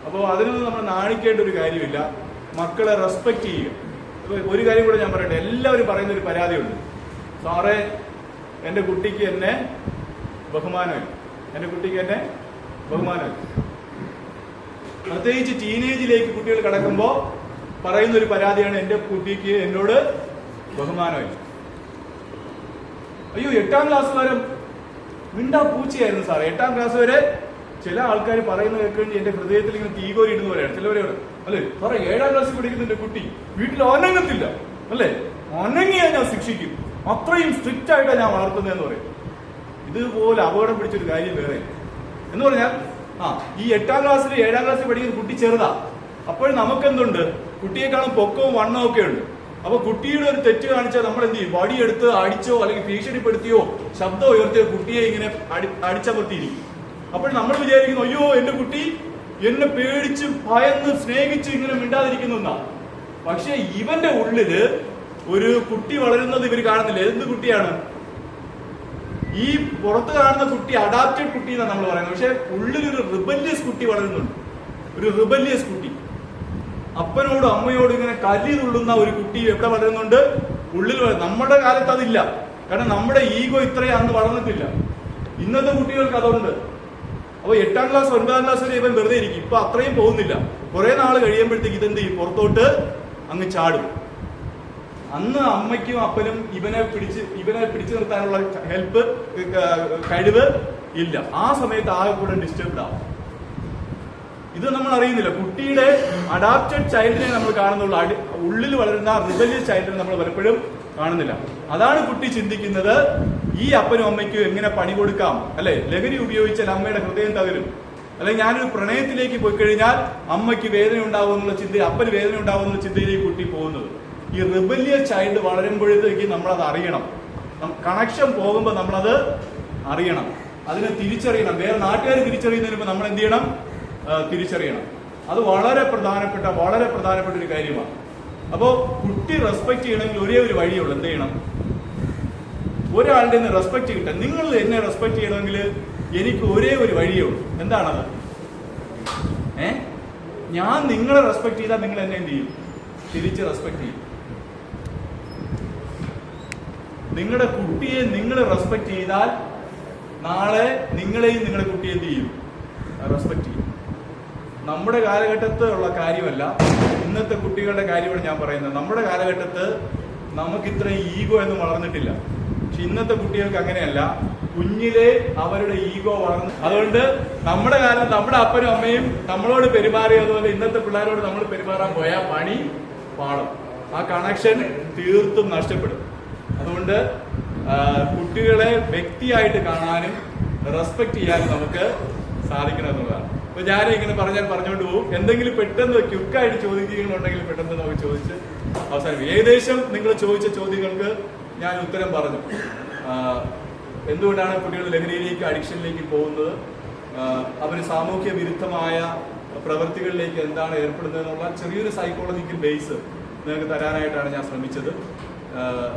അപ്പോൾ അതിനൊന്നും നമ്മൾ നാണിക്കേണ്ട ഒരു കാര്യമില്ല. മക്കളെ റെസ്പെക്ട് ചെയ്യുക. ഒരു കാര്യം കൂടെ ഞാൻ പറയട്ടെ, എല്ലാവരും പറയുന്ന ഒരു പരാതിയുണ്ട്, സാറേ എൻ്റെ കുട്ടിക്ക് എന്നെ ബഹുമാനമില്ല. പ്രത്യേകിച്ച് ടീനേജിലേക്ക് കുട്ടികൾ കടക്കുമ്പോൾ പറയുന്ന ഒരു പരാതിയാണ്, എൻ്റെ കുട്ടിക്ക് എന്നോട് ബഹുമാനമില്ല. അയ്യോ 8ാം ക്ലാസ് വരെ മിണ്ടാ പൂച്ചയായിരുന്നു സാറേ. 8ാം ക്ലാസ് വരെ ചില ആൾക്കാർ പറയുന്ന കേൾക്കേണ്ടി എന്റെ ഹൃദയത്തിൽ ഇങ്ങനെ തീകോരി ഇടുന്ന പോലെയാണ്. ചിലവരെയാണ് അല്ലെ സാറേ 7ാം ക്ലാസ്സിൽ പഠിക്കുന്ന എന്റെ കുട്ടി വീട്ടിൽ അനങ്ങത്തില്ല അല്ലെ, അനങ്ങിയാൽ ഞാൻ ശിക്ഷിക്കും, അത്രയും സ്ട്രിക്റ്റ് ആയിട്ടാണ് ഞാൻ വളർത്തുന്നതെന്ന് പറയും. ഇതുപോലെ അപകടം പിടിച്ചൊരു കാര്യം വേറെ എന്ന് പറഞ്ഞാൽ, ഈ 8ാം ക്ലാസ്സിൽ 7ാം ക്ലാസ്സിൽ പഠിക്കുന്ന കുട്ടി ചെറുതാ. അപ്പോൾ നമുക്കെന്തുണ്ട്, കുട്ടിയെക്കാളും പൊക്കവും വണ്ണവും ഒക്കെ ഉണ്ട്. അപ്പൊ കുട്ടിയുടെ ഒരു തെറ്റ് കാണിച്ചാൽ നമ്മൾ എന്ത് ചെയ്യും, വടിയെടുത്ത് അടിച്ചോ അല്ലെങ്കിൽ ഭീഷണിപ്പെടുത്തിയോ ശബ്ദം ഉയർത്തിയോ കുട്ടിയെ ഇങ്ങനെ അടിച്ചമർത്തിയിരിക്കും. അപ്പോൾ നമ്മൾ വിചാരിക്കുന്നു, അയ്യോ എന്റെ കുട്ടി എന്നെ പേടിച്ച് ഭയന്ന് സ്നേഹിച്ച് ഇങ്ങനെ മിണ്ടാതിരിക്കുന്നു എന്നാ. പക്ഷെ ഇവന്റെ ഉള്ളില് ഒരു കുട്ടി വളരുന്നത് ഇവർ കാണുന്നില്ല. എന്ത് കുട്ടിയാണ് ഈ പുറത്ത് കാണുന്ന കുട്ടി? അഡാപ്റ്റഡ് കുട്ടി എന്നാണ് നമ്മൾ പറയുന്നത്. പക്ഷെ ഉള്ളിലൊരു റിബല്യസ് കുട്ടി വളരുന്നുണ്ട്. ഒരു റിബല്യസ് കുട്ടി, അപ്പനോടും അമ്മയോടും ഇങ്ങനെ കലി തുള്ളുന്ന ഒരു കുട്ടി എവിടെ വളരുന്നുണ്ട്? ഉള്ളിൽ. നമ്മുടെ കാലത്ത് അതില്ല, കാരണം നമ്മുടെ ഈഗോ ഇത്രയും അന്ന് വളർന്നിട്ടില്ല. ഇന്നത്തെ കുട്ടികൾക്ക് അതുണ്ട്. അപ്പൊ 8ാം ക്ലാസ് 9ാം ക്ലാസ് വരെ ഇവൻ വെറുതെ ഇരിക്കും. ഇപ്പൊ അത്രയും പോകുന്നില്ല. കുറെ നാൾ കഴിയുമ്പോഴത്തേക്ക് ഇതെന്ത് ചെയ്യും, പുറത്തോട്ട് അങ്ങ് ചാടും. അന്ന് അമ്മയ്ക്കും അപ്പനും ഇവനെ പിടിച്ചു നിർത്താനുള്ള കഴിവ് ഇല്ല. ആ സമയത്ത് ആകെ കൂടെ ഡിസ്റ്റർബ്ഡ് ആവും. ഇത് നമ്മൾ അറിയുന്നില്ല. കുട്ടിയുടെ അഡാപ്റ്റഡ് ചൈൽഡിനെ നമ്മൾ കാണുന്നുള്ളൂ. ഉള്ളിൽ വളരുന്ന റിബല്യസ് ചൈൽഡിനെ നമ്മൾ പലപ്പോഴും കാണുന്നില്ല. അതാണ് കുട്ടി ചിന്തിക്കുന്നത്, ഈ അപ്പനും അമ്മയ്ക്കും എങ്ങനെ പണി കൊടുക്കാം അല്ലെ, ലഹരി ഉപയോഗിച്ചാൽ അമ്മയുടെ ഹൃദയം തകരും, അല്ലെങ്കിൽ ഞാനൊരു പ്രണയത്തിലേക്ക് പോയി കഴിഞ്ഞാൽ അമ്മയ്ക്ക് വേദന ഉണ്ടാവുമെന്നുള്ള ചിന്ത, അപ്പന് വേദന ഉണ്ടാവുമെന്നുള്ള ചിന്തയിലേക്ക് കുട്ടി പോകുന്നത്. ഈ റിബല്യസ് ചൈൽഡ് വളരുമ്പോഴത്തേക്ക് നമ്മളത് അറിയണം. കണക്ഷൻ പോകുമ്പോൾ നമ്മളത് അറിയണം, അതിനെ തിരിച്ചറിയണം. വേറെ നാട്ടുകാർ തിരിച്ചറിയുന്നതിന് മുമ്പ് നമ്മൾ എന്ത് ചെയ്യണം, തിരിച്ചറിയണം. അത് വളരെ പ്രധാനപ്പെട്ട ഒരു കാര്യമാണ്. അപ്പോ കുട്ടി റെസ്പെക്ട് ചെയ്യണമെങ്കിൽ ഒരേ ഒരു വഴിയുള്ളൂ. എന്ത് ചെയ്യണം, ഒരാളുടെ റെസ്പെക്ട് കിട്ടാൻ. നിങ്ങൾ എന്നെ റെസ്പെക്ട് ചെയ്യണമെങ്കിൽ എനിക്ക് ഒരേ ഒരു വഴിയേ ഉള്ളൂ. എന്താണത്? ഞാൻ നിങ്ങളെ റെസ്പെക്ട് ചെയ്താൽ നിങ്ങൾ എന്നെ എന്ത് ചെയ്യും, തിരിച്ച് റെസ്പെക്ട് ചെയ്യും. നിങ്ങളുടെ കുട്ടിയെ നിങ്ങൾ റെസ്പെക്ട് ചെയ്താൽ നാളെ നിങ്ങളെയും നിങ്ങളുടെ കുട്ടിയെ എന്ത് ചെയ്യും, റെസ്പെക്ട് ചെയ്യും. നമ്മുടെ കാലഘട്ടത്തിൽ ഉള്ള കാര്യമല്ല, ഇന്നത്തെ കുട്ടികളുടെ കാര്യമാണ് ഞാൻ പറയുന്നത്. നമ്മുടെ കാലഘട്ടത്ത് നമുക്ക് ഇത്രയും ഈഗോ ഒന്നും വളർന്നിട്ടില്ല. പക്ഷെ ഇന്നത്തെ കുട്ടികൾക്ക് അങ്ങനെയല്ല. കുഞ്ഞിലെ അവരുടെ ഈഗോ വളർന്നു. അതുകൊണ്ട് നമ്മുടെ കാലത്ത് നമ്മുടെ അപ്പനും അമ്മയും നമ്മളോട് പെരുമാറിയതുപോലെ ഇന്നത്തെ പിള്ളേരോട് നമ്മൾ പെരുമാറാൻ പോയാൽ പണി പാടും. ആ കണക്ഷൻ തീർത്തും നഷ്ടപ്പെടും. അതുകൊണ്ട് കുട്ടികളെ വ്യക്തിയായിട്ട് കാണാനും റെസ്പെക്ട് ചെയ്യാനും നമുക്ക് സാധിക്കണം എന്നുള്ളതാണ്. അപ്പൊ ഞാൻ ഇങ്ങനെ പറഞ്ഞുകൊണ്ട് പോകും. എന്തെങ്കിലും പെട്ടെന്ന് ക്വിക്കായിട്ട് ചോദിക്കുന്നുണ്ടെങ്കിൽ പെട്ടെന്ന് നമുക്ക് ചോദിച്ച് അവസാനിക്കും. ഏകദേശം നിങ്ങൾ ചോദിച്ച ചോദ്യങ്ങൾക്ക് ഞാൻ ഉത്തരം പറഞ്ഞു. എന്തുകൊണ്ടാണ് കുട്ടികൾ ലഹരിയിലേക്ക്, അഡിക്ഷനിലേക്ക് പോകുന്നത്, അവർ സാമൂഹ്യ വിരുദ്ധമായ പ്രവൃത്തികളിലേക്ക് എന്താണ് ഏർപ്പെടുന്നത് എന്നുള്ള ചെറിയൊരു സൈക്കോളജിക്കൽ ബേസ് നിങ്ങൾക്ക് തരാനായിട്ടാണ് ഞാൻ ശ്രമിച്ചത്.